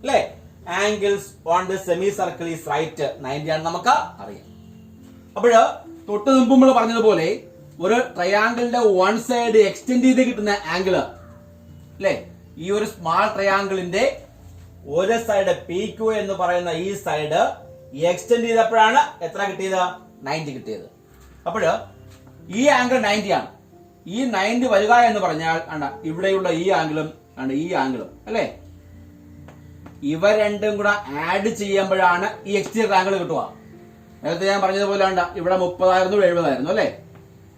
അല്ലേ. Angles on the semi circle is right 90 ആണെന്ന് നമുക്ക് അറിയാം. അപ്പോഴ് തൊട്ട് മുമ്പ് നമ്മൾ പറഞ്ഞതുപോലെ ഒരു ട്രയാംഗിളിന്റെ വൺ സൈഡ് എക്സ്റ്റെൻഡ് ചെയ്ത് കിട്ടുന്ന ആംഗിള് അല്ലേ, ഈ ഒരു സ്മാൾ ട്രയാംഗിളിന്റെ ഒരു സൈഡ് പി ക്യൂ എന്ന് പറയുന്ന ഈ സൈഡ് എക്സ്റ്റെൻഡ് ചെയ്തപ്പോഴാണ് എത്ര കിട്ടിയത്? 90 കിട്ടിയത്. അപ്പോഴ് ഈ ആംഗിൾ 90 ആണ്. ഈ 90 വരിക എന്ന് പറഞ്ഞാൽ ഇവിടെയുള്ള ഈ ആംഗിളും ഈ ആംഗിളും അല്ലേ, ഇവ രണ്ടും കൂടെ ആഡ് ചെയ്യുമ്പോഴാണ് ഈ എക്സ്റ്റീരിയർ ആംഗിൾ കിട്ടുക. നേരത്തെ ഞാൻ പറഞ്ഞതുപോലെ ഇവിടെ 30 ആയിരുന്നു, 70 ആയിരുന്നു അല്ലേ.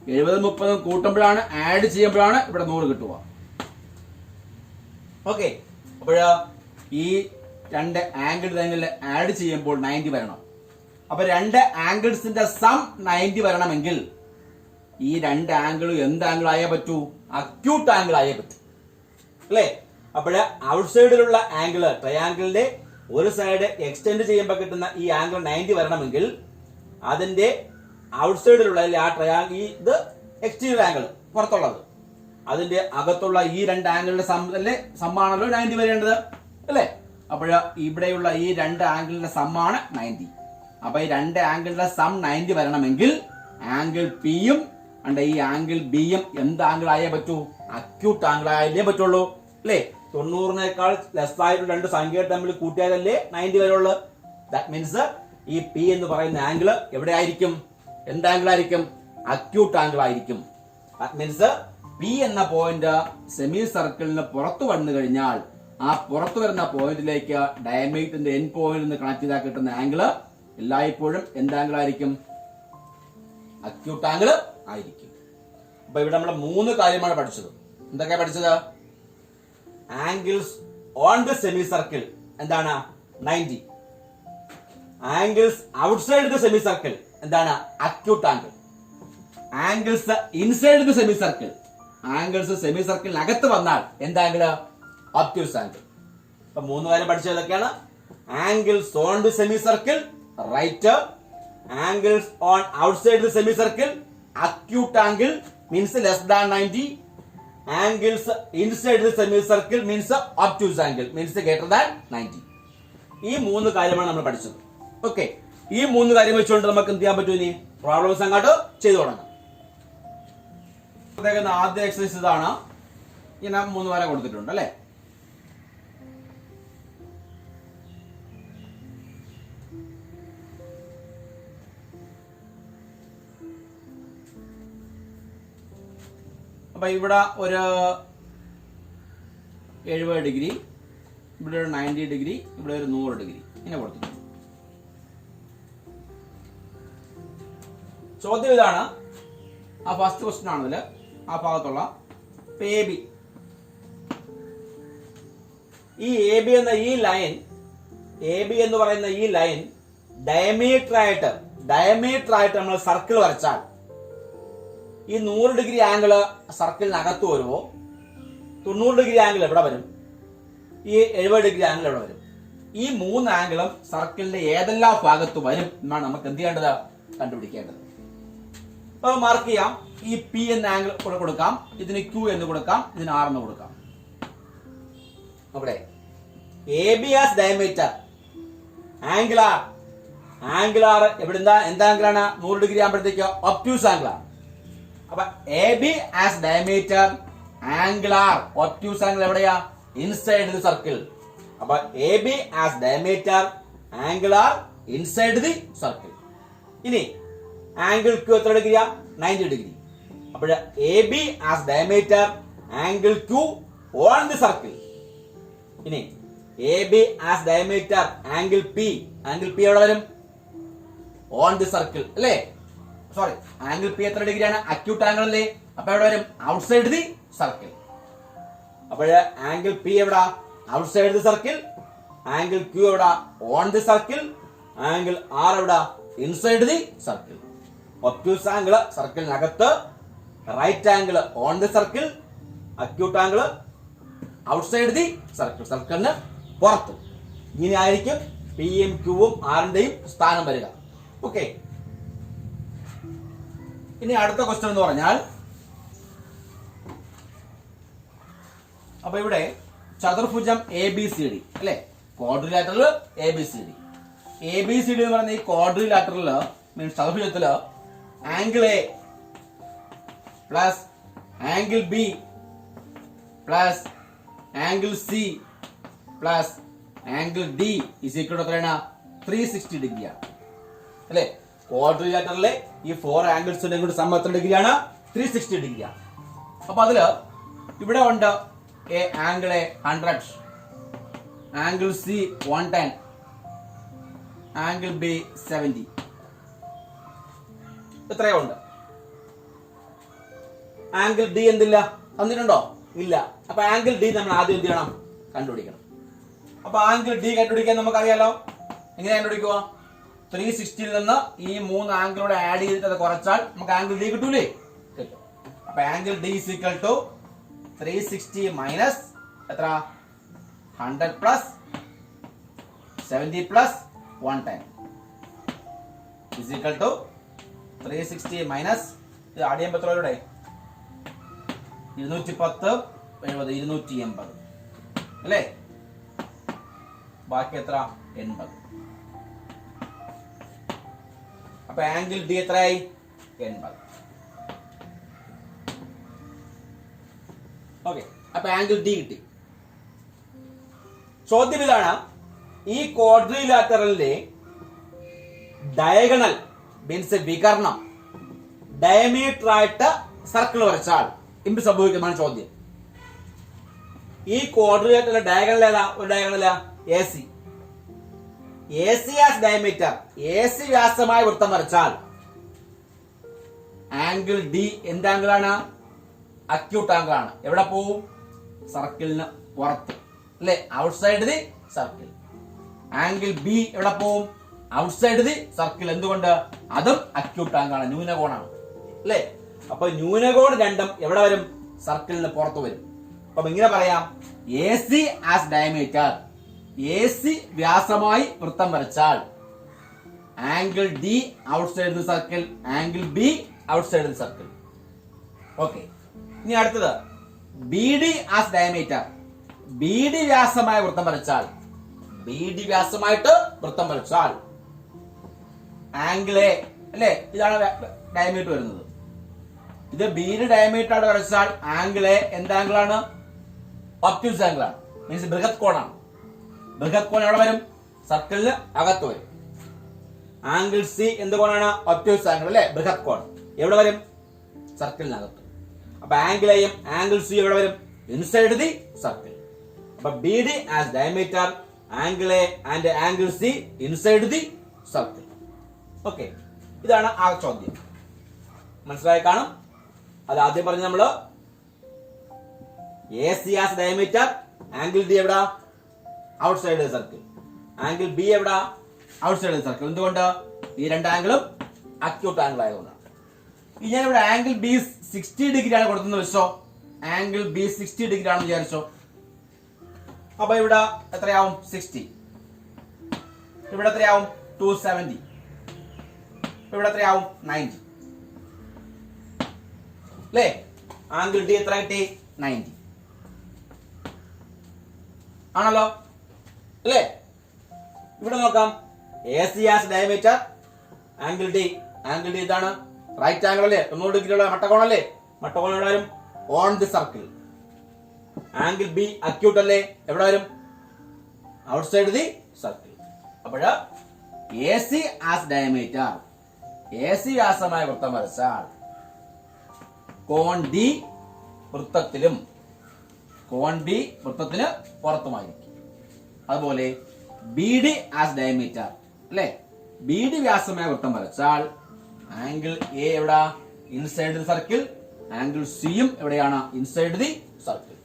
70 30 കൂട്ടുമ്പോഴാണ്, ആഡ് ചെയ്യുമ്പോഴാണ് ഇവിടെ 100 കിട്ടുക. ഓക്കെ, അപ്പോഴ് ഈ രണ്ട് ആംഗിൾ തമ്മിൽ ആഡ് ചെയ്യുമ്പോൾ 90 വരണം. അപ്പൊ രണ്ട് ആംഗിൾസിന്റെ സം 90 വരണമെങ്കിൽ ഈ രണ്ട് ആംഗിളും എന്ത് ആംഗിൾ ആയേ പറ്റൂ? അക്യൂട്ട് ആംഗിൾ ആയേ പറ്റൂ അല്ലേ. അപ്പോഴ് ഔട്ട്സൈഡിലുള്ള ആംഗിൾ, ട്രയാംഗിളിന്റെ ഒരു സൈഡ് എക്സ്റ്റെൻഡ് ചെയ്യുമ്പോൾ കിട്ടുന്ന ഈ ആംഗിൾ 90 വരണമെങ്കിൽ അതിന്റെ ഔട്ട്സൈഡിലുള്ള ആ ട്രയാംഗിൾ, ഇത് എക്സ്റ്റീരിയർ ആംഗിൾ പുറത്തുള്ളത്, അതിന്റെ അകത്തുള്ള ഈ രണ്ട് ആംഗിളിന്റെ സമ്മാണല്ലോ 90 വരേണ്ടത് അല്ലേ. അപ്പോഴ് ഇവിടെയുള്ള ഈ രണ്ട് ആംഗിളിന്റെ സമ്മാണ് 90. അപ്പൊ ഈ രണ്ട് ആംഗിളിന്റെ സം 90 വരണമെങ്കിൽ ആംഗിൾ പിയും ഈ ആംഗിൾ ബിയും എന്ത് ആംഗിൾ ആയേ പറ്റൂ? അക്യൂട്ട് ആംഗിൾ ആയാലേ പറ്റുള്ളൂ അല്ലേ. 90-നേക്കാൾ ലെസ് ആയിട്ട് രണ്ട് സംഖ്യകൾ തമ്മിൽ കൂട്ടിയാലല്ലേ 90 വരെയുള്ളൂ. ദാറ്റ് മീൻസ് ഈ പി എന്ന് പറയുന്ന ആംഗിൾ എവിടെ ആയിരിക്കും? എന്ത് ആംഗിൾ ആയിരിക്കും? അക്യൂട്ട് ആംഗിൾ ആയിരിക്കും. ദാറ്റ് മീൻസ് പി എന്ന പോയിന്റ് സെമി സർക്കിളിന് പുറത്തു വന്നു കഴിഞ്ഞാൽ ആ പുറത്തു വരുന്ന പോയിന്റിലേക്ക് ഡയമീറ്ററിന്റെ എൻ പോയിന്റിൽ നിന്ന് കണക്ട് ചെയ്താൽ കിട്ടുന്ന ആംഗിള് എല്ലായ്പ്പോഴും എന്ത് ആംഗിൾ ആയിരിക്കും? അക്യൂട്ട് ആംഗിൾ ആയിരിക്കും. അപ്പൊ ഇവിടെ നമ്മൾ 3 കാര്യമാണ് പഠിച്ചത്. എന്തൊക്കെയാ പഠിച്ചത്? Angles on the semi circle എന്താണ്? 90. Angles outside the semi circle എന്താണ്? Acute angle. Angles inside the semi circle, angles semi സർക്കിളിനകത്ത് വന്നാൽ എന്ത് ആംഗിൾ? Obtuse angle. അപ്പൊ 3 കാര്യം പഠിച്ചത് ഏതൊക്കെയാണ്? Angles on the semi circle right, angles on outside the semi circle acute angle means less than 90, angles inside the semi circle means obtuse angle means greater than 90. ഈ 3 കാര്യമാണ് നമ്മൾ പഠിച്ചത്. Okay, ഈ 3 കാര്യം വെച്ചുകൊണ്ട് നമുക്ക് എന്ത് ചെയ്യാൻ പറ്റും? ഇനി പ്രോബ്ലംസ് അങ്ങോട്ട് ചെയ്തു തുടങ്ങാം. ആദ്യ എക്സസൈസ് ഇതാണ്. ഇങ്ങനെ 3 വര കൊടുത്തിട്ടുണ്ട് അല്ലെ. അപ്പൊ ഇവിടെ ഒരു 70 ഡിഗ്രി, ഇവിടെ ഒരു 90 ഡിഗ്രി, ഇവിടെ ഒരു 100 ഡിഗ്രി ഇങ്ങനെ കൊടുത്തിട്ടുണ്ട്. ചോദ്യം ഇതാണ്, ആ ഫസ്റ്റ് ക്വസ്റ്റ്യൻ ആണതില്, ആ ഭാഗത്തുള്ള എ ബി. ഈ എ ബി എന്ന ഈ ലൈൻ, എ ബി എന്ന് പറയുന്ന ഈ ലൈൻ ഡയമീറ്റർ ആയിട്ട് നമ്മൾ സർക്കിൾ വരച്ചാൽ ഈ 100 ഡിഗ്രി ആംഗിള് സർക്കിളിനകത്ത് വരുമോ? 90 ഡിഗ്രി ആംഗിൾ എവിടെ വരും? ഈ 70 ഡിഗ്രി ആംഗിൾ എവിടെ വരും? ഈ 3 ആംഗിളും സർക്കിളിന്റെ ഏതെല്ലാം ഭാഗത്ത് വരും എന്നാണ് നമുക്ക് എന്ത് ചെയ്യേണ്ടത്? കണ്ടുപിടിക്കേണ്ടത്. അപ്പൊ മാർക്ക് ചെയ്യാം. ഈ പി എന്ന ആംഗിൾ കൊടുക്കാം, ഇതിന് ക്യൂ എന്ന് കൊടുക്കാം, ഇതിന് ആർ എന്ന് കൊടുക്കാം. അവിടെ A B as diameter, angle R, angle R എവിടെ എന്താ ആംഗിൾ ആണ്? 100 ഡിഗ്രി ആകുമ്പോഴത്തേക്ക് ഒബ്റ്റ്യൂസ് ആംഗിൾ ആണ്. അപ്പൊ A B as diameter, angle R obtuse angle എവിടെയാ? Inside the circle. അപ്പൊ A B as diameter, angle R inside the circle. ഇനി angle Q എത്ര ഡിഗ്രിയാ? 90 ഡിഗ്രി. അപ്പോൾ A B as diameter, angle Q on the circle. ഇനി A B as diameter, angle P എവിടെ വരും? On the circle അല്ലേ? Sorry, angle P എത്ര ഡിഗ്രിയാണ്? അക്യൂട്ട് ആംഗിൾ അല്ലേ? അപ്പൊ എവിടെ വരും? Outside the circle. അപ്പോഴ് ആംഗിൾ പി എവിടാ? Outside the circle. Angle Q എവിടാ? On the circle. Angle R എവിടാ? Inside the circle. Obtuse angle സർക്കിളിനകത്ത്, right angle on the circle, acute angle outside the circle, സർക്കിളിന് പുറത്ത്. ഇങ്ങനെ ആയിരിക്കും പി എം ക്യൂവും ആറിന്റെയും സ്ഥാനം വരിക. ഓക്കെ. ഇനി അടുത്ത ക്വസ്റ്റ്യൻ എന്ന് പറഞ്ഞാൽ, അപ്പൊ ഇവിടെ ചതുർഭുജം എ ബി സി ഡി അല്ലെ, quadrilateral A B C D. A B C D എന്ന് പറയുന്ന ഈ ക്വാഡ്രിലാറ്ററല് മീൻസ് ചതുർഭുജത്തില് angle A plus angle B plus angle C plus angle D is equal to എത്രയാണ്? 360 ഡിഗ്രിയാണ് അല്ലെ. ക്വാഡ്രിലാറ്ററിലെ ഈ 4 ആംഗിൾസിന്റെ കൂടി സം എത്ര ഡിഗ്രിയാണ്? 360 ഡിഗ്രിയാണ്. അപ്പൊ അതില് ഇവിടെ ഉണ്ട് angle A 100, angle C 110, angle B 70. ഇത്രയും ഉണ്ട്. ആംഗിൾ ഡി എന്തില്ല? തന്നിട്ടുണ്ടോ? ഇല്ല. അപ്പൊ ആംഗിൾ ഡി നമ്മൾ ആദ്യം എന്ത് ചെയ്യണം? കണ്ടുപിടിക്കണം. അപ്പൊ ആംഗിൾ ഡി കണ്ടുപിടിക്കാൻ നമുക്കറിയാലോ. എങ്ങനെ കണ്ടുപിടിക്കുക? 360 നിന്ന് ഈ 3 ആംഗിളോടെ ആഡ് ചെയ്തിട്ട് അത് കുറച്ചാൽ നമുക്ക് ആംഗിൾ ഡി കിട്ടൂലേ? കിട്ടും. അപ്പൊ angle D is equal to 360 minus എത്ര? 100 plus 70 plus 110 is equal to 360 minus ഇത് ആഡ് ചെയ്യുമ്പോൾ എത്ര ഇവിടെ? 210 70 280 അല്ലേ? ബാക്കി എത്ര? 80. അപ്പൊ ആംഗിൾ ഡി എത്രയായി? 80. ഓക്കെ. അപ്പൊ ആംഗിൾ ഡി കിട്ടി. ചോദ്യം ഇതാണ്, ഈ ക്വാഡ്രിലാറ്ററലിന്റെ ഡയഗണൽ മീൻസ് വികർണം ഡയമീറ്റർ ആയിട്ട് സർക്കിൾ വരച്ചാൽ എന്ത് സംഭവിക്കുന്നതാണ് ചോദ്യം. ഈ ക്വാഡ്രിലാറ്ററൽ ഡയഗണൽ ഏതാ? ഒരു diagonal A C. A C as diameter, A C വ്യാസമായ വൃത്തം വരച്ചാൽ ആംഗിൾ ഡി എന്ത് ആംഗിൾ ആണ്? അക്യൂട്ട് ആംഗിൾ ആണ്. എവിടെ പോവും? സർക്കിളിന് പുറത്ത് അല്ലെ, outside the circle. Angle B എവിടെ പോവും? Outside the circle. എന്തുകൊണ്ട്? അതും അക്യൂട്ട് ആംഗിൾ ആണ്, ന്യൂനകോണാണ് അല്ലെ. അപ്പൊ ന്യൂനകോൺ രണ്ടും എവിടെ വരും? സർക്കിളിന് പുറത്ത് വരും. അപ്പൊ ഇങ്ങനെ പറയാം, A C as diameter, A C വ്യാസമായി വൃത്തം വരച്ചാൽ angle D outside the circle, angle B outside the circle. Okay. ഇനി അടുത്തത് B D as diameter, B D വ്യാസമായ വൃത്തം വരച്ചാൽ, ബി ഡി വ്യാസമായിട്ട് വൃത്തം വരച്ചാൽ ആംഗിൾ എ അല്ലെ, ഇതാണ് ഡയമീറ്റർ വരുന്നത്. ഇത് ബി ഡി ഡയമീറ്റർ ആയിട്ട് വരച്ചാൽ ആംഗിൾ എ എന്ത് ആംഗിൾ ആണ്? ഒബ്റ്റ്യൂസ് ആംഗിൾ ആണ്, മീൻസ് ബൃഹത് കോണാണ്. ബൃഹത് കോൺ എവിടെ വരും? സർക്കിളിന് അകത്ത് വരും. ആംഗിൾ സി എന്ത് കോണാണ്? ഒബ്റ്റ്യൂസ് ആംഗിൾ അല്ലെ, ബൃഹത് കോൺ. എവിടെ വരും? സർക്കിളിനകത്ത്. അപ്പൊ ആംഗിൾ എയും ആംഗിൾ സി എവിടെ വരും? Inside the circle. അപ്പൊ B D as diameter, angle A and angle C inside the circle. Okay. ഇതാണ് ആ ചോദ്യം. മനസ്സിലായി കാണും. അത് ആദ്യം പറഞ്ഞ നമ്മള് A C as diameter, angle D എവിടാ? Outside the circle. Angle B എവിടാ? Outside the circle. എന്തുകൊണ്ട്? ഈ രണ്ട് ആംഗിളും അക്യൂട്ട് ആംഗിൾ ആയതുകൊണ്ടാണ്. ഇനി ഞാൻ ഇവിടെ ആംഗിൾ ബി 60 ഡിഗ്രി ആണ് കൊടുത്തെന്ന് വെച്ചോ. ആംഗിൾ ബി 60 ഡിഗ്രി ആണെന്ന് വിചാരിച്ചോ. അപ്പൊ ഇവിടെ എത്രയാവും? 60. ഇവിടെ എത്രയാവും? 270. ഇവിടെ എത്രയാവും? 90 അല്ലേ? ആംഗിൾ ഡി എത്ര കിട്ടി? 90 ആണല്ലോ അല്ലേ? ഇവിടെ നോക്കാം, AC has diameter angle D. Angle D ഇതാണ് റൈറ്റ് ആംഗിൾ അല്ലേ, 90 ഡിഗ്രി ഉള്ള മട്ടകോണല്ലേ. മട്ടകോൺ എവിടെ വരും? On the circle. Angle B acute അല്ലേ, എവിടെ വരും? Outside the circle. അപ്പോൾ AC has diameter, AC വ്യാസമായ വൃത്തം വരച്ചാൽ കോൺ ഡി വൃത്തത്തിലും കോൺ ഡി വൃത്തത്തിന് പുറത്തുമായിരിക്കും. അതുപോലെ ബി ഡി ആസ് ഡയമീറ്റർ അല്ലെ, ബി ഡി വ്യാസമായ വൃത്തം വരച്ചാൽ ആംഗിൾ എ എവിടെ? Inside the circle. ആംഗിൾ സിയും എവിടെയാണ്? Inside the circle.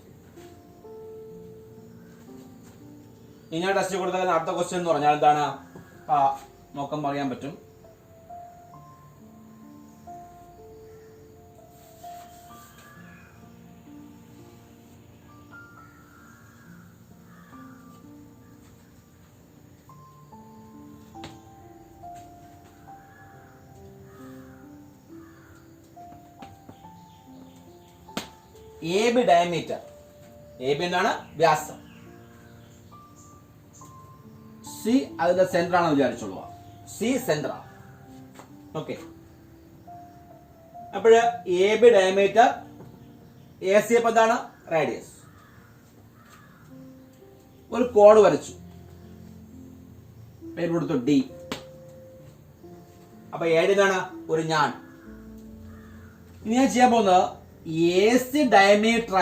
ഇങ്ങനെ ടെസ്റ്റ് കൊടുത്താൽ അടുത്ത ക്വസ്റ്റ്യൻ എന്ന് പറഞ്ഞാൽ എന്താണ്? നോക്കാൻ പറയാൻ പറ്റും. A B diameter. A B എന്താണ്? വ്യാസം. സി അതിന്റെ സെന്റർ ആണെന്ന് വിചാരിച്ചോളൂ. സി സെന്റർ ആണ്. ഓക്കെ. അപ്പോഴ് A B diameter, A C അപ്പൊ എന്താണ്? റേഡിയസ്. ഒരു കോഡ് വരച്ചു, പേര് കൊടുത്തു ഡി. അപ്പൊ എ ഡി എന്താണ്? ഒരു ഞാൻ. ഇനി ഞാൻ ചെയ്യാൻ പോകുന്നത് എ സി ഡയമീറ്റർ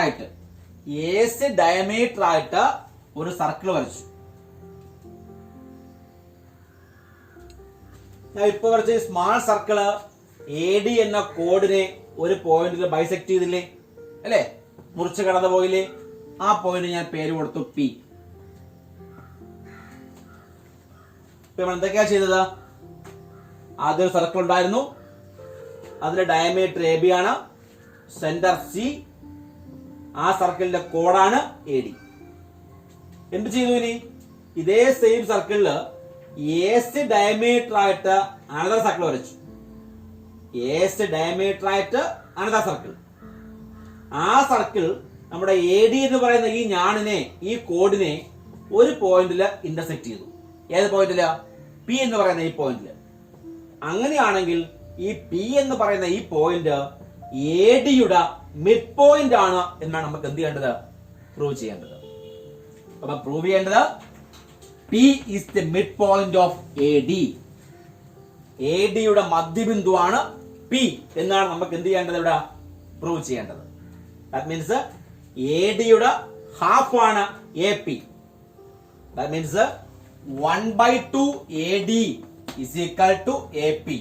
ആയിട്ട് ഒരു സർക്കിൾ വരച്ചു. ഞാൻ ഇപ്പൊ വരച്ച സ്മാൾ സർക്കിള് എ ഡി എന്ന കോഡിനെ ഒരു പോയിന്റിൽ ബൈസെക്ട് ചെയ്തില്ലേ അല്ലെ, മുറിച്ച് കടന്നു പോയില്ലേ. ആ പോയിന്റ് ഞാൻ പേര് കൊടുത്തു പി. നമ്മൾ എന്തൊക്കെയാ ചെയ്തത്? ആദ്യം സർക്കിൾ ഉണ്ടായിരുന്നു, അതിന്റെ ഡയമീറ്റർ എ ബി ആണ്, സെന്റർ സി, ആ സർക്കിളിന്റെ കോഡാണ് എ ഡി. എന്ത് ചെയ്തു? ഇനി ഇതേ സെയിം സർക്കിളില് എ സി ഡയമീറ്റർ ആയിട്ട് അനദർ സർക്കിൾ വരച്ചു. എ സി ഡയമീറ്റർ ആയിട്ട് അനദർ സർക്കിൾ. ആ സർക്കിൾ നമ്മുടെ എ ഡി എന്ന് പറയുന്ന ഈ ഞാണിനെ, ഈ കോഡിനെ ഒരു പോയിന്റില് ഇന്റർസെക്ട് ചെയ്തു. ഏത് പോയിന്റില്? പി എന്ന് പറയുന്ന ഈ പോയിന്റില്. അങ്ങനെയാണെങ്കിൽ ഈ പി എന്ന് പറയുന്ന ഈ പോയിന്റ് എ ഡിയുടെ മിഡ് പോയിന്റ് ആണ് എന്നാണ് നമുക്ക് എന്ത് ചെയ്യേണ്ടത്? പ്രൂവ് ചെയ്യേണ്ടത്. അപ്പൊ പ്രൂവ് ചെയ്യേണ്ടത് P is the mid point of A D. A ഡിയുടെ മധ്യബിന്ദുവാണ് പി എന്നാണ് നമുക്ക് എന്ത് ചെയ്യേണ്ടത്? ഇവിടെ പ്രൂവ് ചെയ്യേണ്ടത്. ദാറ്റ് മീൻസ് എ ഡിയുടെ ഹാഫ് ആണ് A P. That means 1/2 A D is equal to A P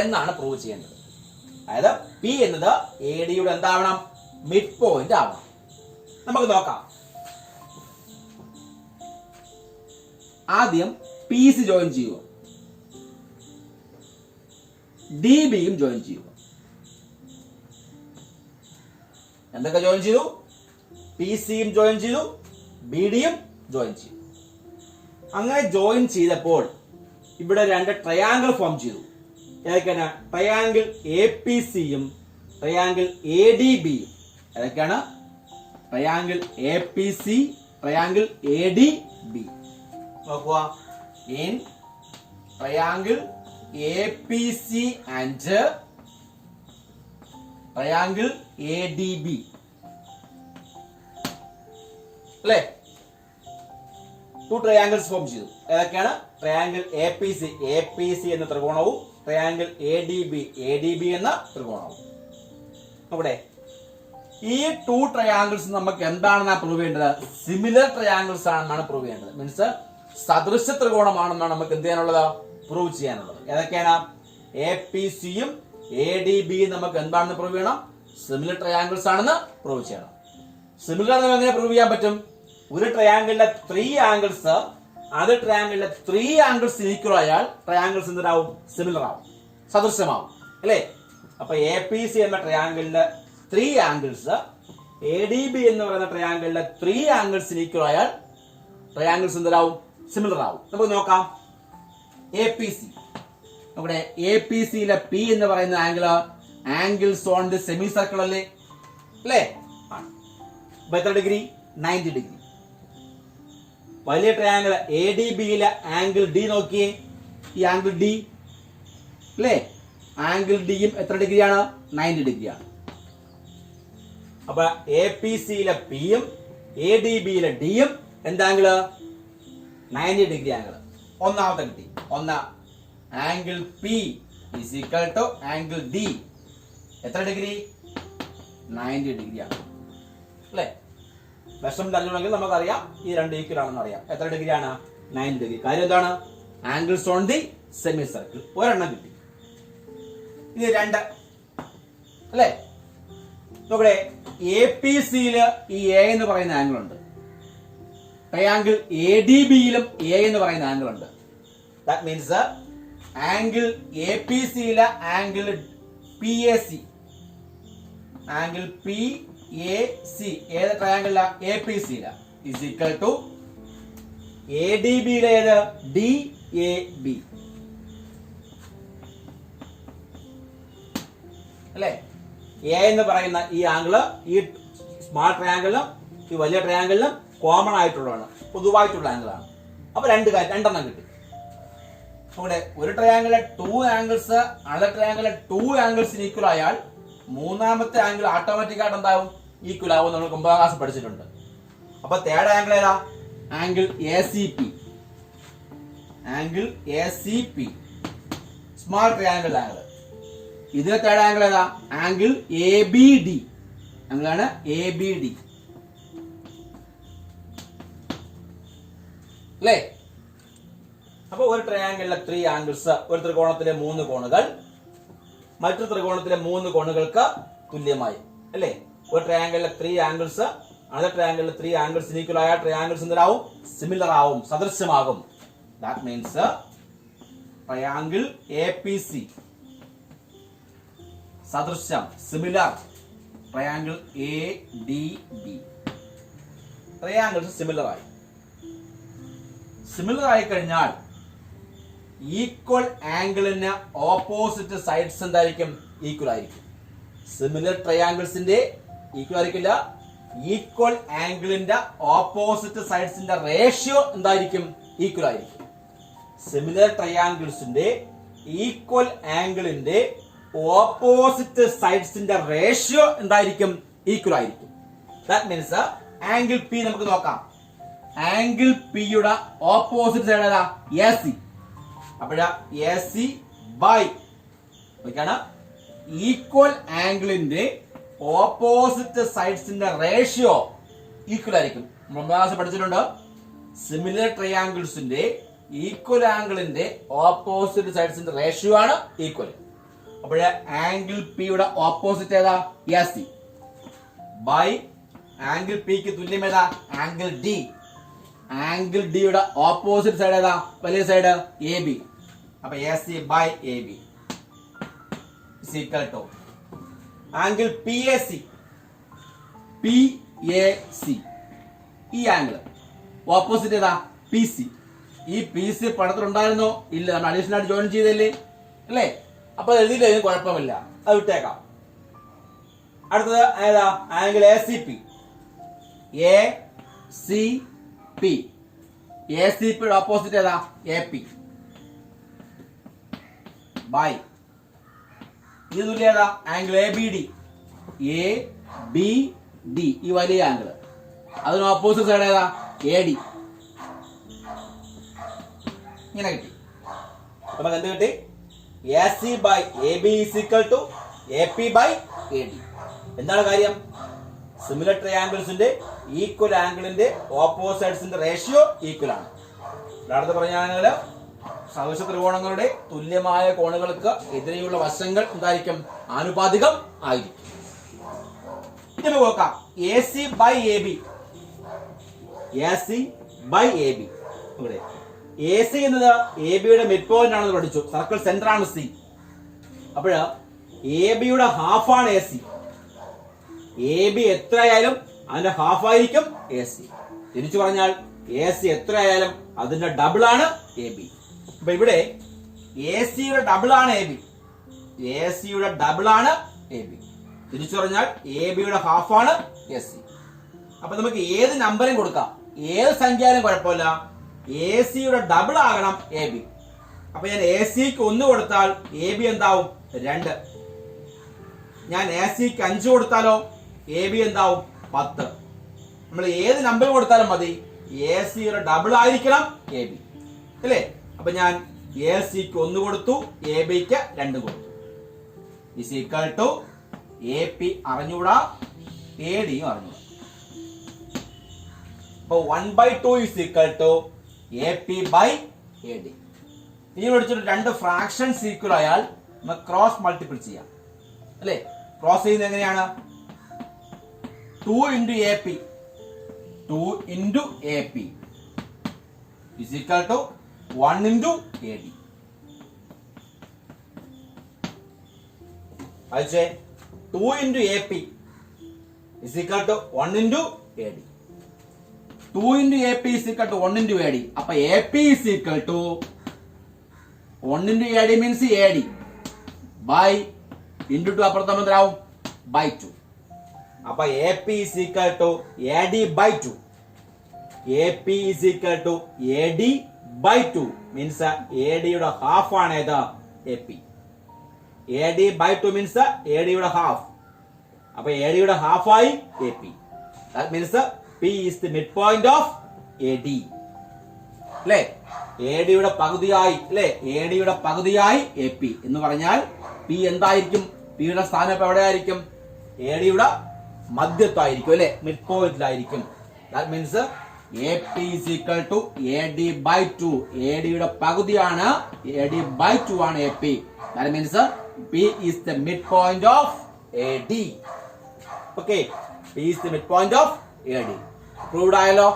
എന്നാണ് പ്രൂവ് ചെയ്യേണ്ടത്. അതായത് പി എന്നത് എ ഡിയുടെ എന്താവണം? മിഡ് പോയിന്റ് ആവണം. നമുക്ക് നോക്കാം. ആദ്യം പി സി ജോയിൻ ചെയ്യുക, ഡി ബിയും ജോയിൻ ചെയ്യുക. എന്തൊക്കെ ജോയിൻ ചെയ്തു? പി സിയും ജോയിൻ ചെയ്തു, ബി ഡിയും ജോയിൻ ചെയ്തു. അങ്ങനെ ജോയിൻ ചെയ്തപ്പോൾ ഇവിടെ രണ്ട് ട്രയാങ്കിൾ ഫോം ചെയ്തു. ഏതൊക്കെയാണ്? ട്രയാങ്കിൾ എ പി സിയും ട്രയാങ്കിൾ എ ഡി ബിയും. ഏതൊക്കെയാണ്? Triangle A P C, triangle A D B. നോക്കുക. In triangle A P C and triangle A D B അല്ലേ, 2 ട്രയാങ്കിൾസ് ഫോം ചെയ്തു. ഏതൊക്കെയാണ്? Triangle A P C, A P C എന്ന ത്രികോണവും triangle A D B എന്ന ത്രികോണവും. അവിടെ ഈ 2 ട്രയാങ്കിൾസ് നമുക്ക് എന്താണെന്നാ പ്രൂവ് ചെയ്യേണ്ടത്? സിമിലർ ട്രയാങ്കിൾസ് ആണെന്നാണ് പ്രൂവ് ചെയ്യേണ്ടത്. മീൻസ് സദൃശ ത്രികോണമാണെന്നാണ് നമുക്ക് എന്ത് ചെയ്യാനുള്ളത്? പ്രൂവ് ചെയ്യാനുള്ളത്. ഏതൊക്കെയാണ്? എ പി സിയും എ ഡി ബിയും നമുക്ക് എന്താണെന്ന് പ്രൂവ് ചെയ്യണം? സിമിലർ ട്രയാങ്കിൾസ് ആണെന്ന് പ്രൂവ് ചെയ്യണം. സിമിലർ ആണെന്ന് എങ്ങനെ പ്രൂവ് ചെയ്യാൻ പറ്റും? ഒരു ട്രയാങ്കിളിലെ 3 ആംഗിൾസ് അത് ട്രയാങ്കിളിലെ 3 ആംഗിൾസ് ഈക്വൽ ആയാൽ ട്രയാങ്കിൾസ് എന്താവും? സിമിലർ ആവും, സദൃശമാവും അല്ലേ. അപ്പൊ എ പി സി എന്ന ട്രയാങ്കിളിലെ 3 ആംഗിൾസ് എ ഡി ബി എന്ന് പറയുന്ന ട്രയാങ്കിളിലെ 3 ആംഗിൾസ് ഈക്വൽ ആയാൽ ട്രയാങ്കിൾസ് എന്താവും? സിമിലർ ആവും. നമുക്ക് നോക്കാം. എ പി സി, നമ്മുടെ എ പി സിയിലെ പി എന്ന് പറയുന്ന angles on the semi circle അല്ലേ അല്ലേ? എത്ര ഡിഗ്രി? 90 ഡിഗ്രി. വലിയ ട്രയാങ്കിൾ എ ഡി ബിയിലെ ആംഗിൾ ഡി നോക്കിയേ, ഈ ആംഗിൾ ഡി അല്ലേ, ആംഗിൾ ഡിയും എത്ര ഡിഗ്രിയാണ്? 90 ഡിഗ്രിയാണ്. അപ്പൊ എ പി സിയിലെ പിയും എ ഡി ബിയിലെ ഡിയും എന്താങ്കിള്? 90 ഡിഗ്രി ആംഗിൾ. ഒന്നാമത്തെ കിട്ടി. Angle P is equal to angle D എത്ര ഡിഗ്രി? 90 ഡിഗ്രിയാണ് അല്ലേ? മെഷർമെന്റ് അറിയണമെങ്കിൽ നമുക്കറിയാം ഈ രണ്ട് ഈക്വൽ ആണെന്ന് അറിയാം. എത്ര ഡിഗ്രിയാണ്? 90 ഡിഗ്രി. കാര്യം എന്താണ്? Angles on the semi circle. ഒരെണ്ണം കിട്ടി. ഇത് 2 അല്ലേ? നോക്കട്ടെ, എ പി സിയില് ഈ എ എന്ന് പറയുന്ന ആംഗിൾ ഉണ്ട്. ട്രയാങ്കിൾ എ ഡി ബിയിലും എ എന്ന് പറയുന്ന ആംഗിൾ ഉണ്ട്. That means angle A P സിയിലെ angle P A C, angle P A C ഏത് ട്രയാങ്കിളില? എ പി സിയില is equal to A D ബിയിലെ ഏത്? ഡി എ ബി അല്ലേ? എ എന്ന് പറയുന്ന ഈ ആംഗിള് ഈ സ്മാൾ ട്രയാങ്കിളിലും ഈ വലിയ ട്രയാങ്കിളിലും കോമൺ ആയിട്ടുള്ളതാണ്, പൊതുവായിട്ടുള്ള ആംഗിളാണ്. അപ്പൊ രണ്ടെണ്ണം കിട്ടി. ഇവിടെ ഒരു ട്രയാങ്കിളിലെ 2 ആംഗിൾസ് അനദർ ട്രയാങ്കിളിലെ 2 ആംഗിൾസിന് ഈക്വൽ ആയാൽ മൂന്നാമത്തെ ആംഗിൾ ഓട്ടോമാറ്റിക് ആയിട്ട് എന്താവും? ഈക്വൽ ആവും. നമ്മൾ 9ാം ക്ലാസ് പഠിച്ചിട്ടുണ്ട്. അപ്പൊ തേർഡ് ആംഗിൾ ഏതാ? Angle A C P. Angle A C P small triangle angle. ഇതിലെ തേർഡ് ആംഗിൾ ഏതാ? Angle A B D. ആംഗിളാണ് എ ബി ഡി അല്ലേ? അപ്പൊ ഒരു ട്രയാങ്കിളിലെ 3 ആംഗിൾസ്, ഒരു ത്രികോണത്തിലെ 3 കോണുകൾ മറ്റൊരു ത്രികോണത്തിലെ 3 കോണുകൾക്ക് തുല്യമായി അല്ലേ? ഒരു ട്രയാങ്കിളിലെ 3 ആംഗിൾസ് അനദർ ട്രയാങ്കിളിലെ 3 ആംഗിൾസ് ഈക്വൽ ആയ ട്രയാങ്കിൾസ് എന്താവും? സിമിലർ ആവും, സദൃശ്യമാകും. That means triangle A P C സദൃശ്യം, similar. Triangle A D B triangles similar ആയി. സിമിലർ ആയി കഴിഞ്ഞാൽ ഈക്വൽ ആംഗിളിന് ഓപ്പോസിറ്റ് സൈഡ്സ് എന്തായിരിക്കും? ഈക്വൽ ആയിരിക്കും. സിമിലർ ട്രയാങ്കിൾസിന്റെ ഈക്വൽ ആയിരിക്കില്ല. ഈക്വൽ ആംഗിളിന്റെ ഓപ്പോസിറ്റ് സൈഡ്സിന്റെ റേഷ്യോ എന്തായിരിക്കും? ഈക്വൽ ആയിരിക്കും. സിമിലർ ട്രയാങ്കിൾസിന്റെ ഈക്വൽ ആംഗിളിന്റെ ഓപ്പോസിറ്റ് സൈഡ്സിന്റെ റേഷ്യോ എന്തായിരിക്കും? ഈക്വൽ ആയിരിക്കും. ദാറ്റ് മീൻസ് ആംഗിൾ പി നമുക്ക് നോക്കാം. ആംഗിൾ പിയുടെ ഓപ്പോസിറ്റ് സൈഡ് ഏതാ? A C. അപ്പോഴ എ സി ബൈ ഈക്വൽ ആംഗിളിന്റെ ഓപ്പോസിറ്റ് സൈഡ്സിന്റെ റേഷ്യോ ഈക്വൽ ആയിരിക്കും. നമ്മൾ പഠിച്ചിട്ടുണ്ട് സിമിലർ ട്രയാങ്കിൾസിന്റെ ഈക്വൽ ആംഗിളിന്റെ ഓപ്പോസിറ്റ് സൈഡ്സിന്റെ റേഷ്യോ ആണ് ഈക്വൽ. അപ്പോൾ ആംഗിൾ പിയുടെ ഓപ്പോസിറ്റ് ഏതാ? എ സി ബൈ ആംഗിൾ പിക്ക് തുല്യം ഏതാ? Angle D. ആംഗിൾ ഡിയുടെ ഓപ്പോസിറ്റ് സൈഡ് ഏതാ? വലിയ സൈഡ് എ ബി. അപ്പൊ A C by A B equal to angle P A C. P A C ഈ ആംഗിൾ ഓപ്പോസിറ്റ് ഏതാ? P C. ഈ പി സി പടത്തിലുണ്ടായിരുന്നോ? ഇല്ല, നമ്മൾ അഡീഷണൽ ആയിട്ട് ജോയിൻ ചെയ്തല്ലേ അല്ലേ? അപ്പൊ എഴുതിയില്ല, കുഴപ്പമില്ല, അത് വിട്ടേക്കാം. അടുത്തത് ഏതാ? Angle A C P. A C P. A C പിയുടെ ഓപ്പോസിറ്റ് ഏതാ? എ പി ബൈ ഇത് തുല്യ ഏതാ? Angle A B D. A B D ഈ വലിയ ആംഗിൾ, അതിന് ഓപ്പോസിറ്റ് സൈഡ് ഏതാ? A D. ഇങ്ങനെ കിട്ടി. നമുക്ക് എന്ത് കിട്ടി? A C by A B is equal to A P by A D. എന്താണ് കാര്യം? സിമിലർ ട്രയാങ്കിൾസിന്റെ ഈക്വൽ ആംഗിളിന്റെ ഓപ്പോസിറ്റ്സിന്റെ റേഷ്യോ ഈക്വൽ ആണ്. അടുത്ത് പറഞ്ഞാൽ സദൃശ ത്രികോണങ്ങളുടെ തുല്യമായ കോണുകൾക്ക് എതിരെയുള്ള വശങ്ങൾ എന്തായിരിക്കും? ആനുപാതികം ആയിരിക്കും. ഇനി നമുക്ക് നോക്കാം A C by A B. A C by A B. ഇവിടെ എ സി എന്നത് എ ബിയുടെ മിഡ് പോയിന്റ് ആണെന്ന് പഠിച്ചു. സർക്കിൾ സെന്റർ ആണ് സി. അപ്പോൾ എ ബിയുടെ ഹാഫ് ആണ് എ സി. എ ബി എത്രയായാലും അതിന്റെ ഹാഫ് ആയിരിക്കും എ സി. തിരിച്ചു പറഞ്ഞാൽ എ സി എത്രയായാലും അതിന്റെ ഡബിൾ ആണ് എ ബി. അപ്പൊ ഇവിടെ എ സിയുടെ ഡബിൾ ആണ് എ ബി. എ സിയുടെ ഡബിൾ ആണ് എ ബി. തിരിച്ചു പറഞ്ഞാൽ എ ബിയുടെ ഹാഫ് ആണ് എ സി. അപ്പൊ നമുക്ക് ഏത് നമ്പറും കൊടുക്കാം. ഏത് സംഖ്യയാലും കുഴപ്പമില്ല, എ സിയുടെ ഡബിൾ ആകണം എ ബി. അപ്പൊ ഞാൻ എ സിക്ക് 1 കൊടുത്താൽ എ ബി എന്താവും? 2. ഞാൻ എ സിക്ക് 5 കൊടുത്താലോ എ ബി എന്താവും? 10. നമ്മൾ ഏത് നമ്പർ കൊടുത്താലും മതി, എ സിയുടെ ഡബിൾ ആയിരിക്കണം എ ബി, അല്ലേ? അപ്പൊ ഞാൻ എ സിക്ക് 1 കൊടുത്തു, എ ബിക്ക് 2 കൊടുത്തു. Is equal to A P അറിഞ്ഞൂടാ, എ ഡിയും അറിഞ്ഞൂടാ. അപ്പൊ 1/2 is equal to A P by A D. ഇനി വിളിച്ചിട്ട് 2 ഫ്രാക്ഷൻസ് ഈക്വൽ ആയാൽ നമുക്ക് ക്രോസ് മൾട്ടിപ്പിൾ ചെയ്യാം, അല്ലേ? ക്രോസ് ചെയ്യുന്നത് എങ്ങനെയാണ്? 2 into AP 2 into AP is equal to 1 into AD. അയച്ചേ 2 into AP is equal to 1 into AD. 2 into AP is equal to 1 into AD. അപ്പൊ AP is equal to 1 into AD means AD by into 2 അപ്പുറത്ത് എന്താവും? by 2. അപ്പൊ AP is equal to AD by 2. AP is equal to AD by 2 means AD യുടെ half ആണ് ഏത്? AP. AD by 2 means AD യുടെ half. അപ്പൊ AD യുടെ half ആയി AP. That means P is the midpoint of AD. അല്ലേ? AD യുടെ പകുതിയായി, അല്ലേ? AD യുടെ പകുതിയായി AP എന്ന് പറഞ്ഞാൽ P എന്തായിരിക്കും? P യുടെ സ്ഥാനം ഇപ്പൊ എവിടെയായിരിക്കും? AD യുടെ മധ്യത്തായിരിക്കും, അല്ലെ? മിഡ് പോയിന്റിലായിരിക്കും. That means AP is equal to AD by 2. AD യുടെ പകുതിയാണ്, AD by 2 ആണ് AP. That means P is the midpoint of AD. Okay, P is the midpoint of AD. Proved ആയല്ലോ.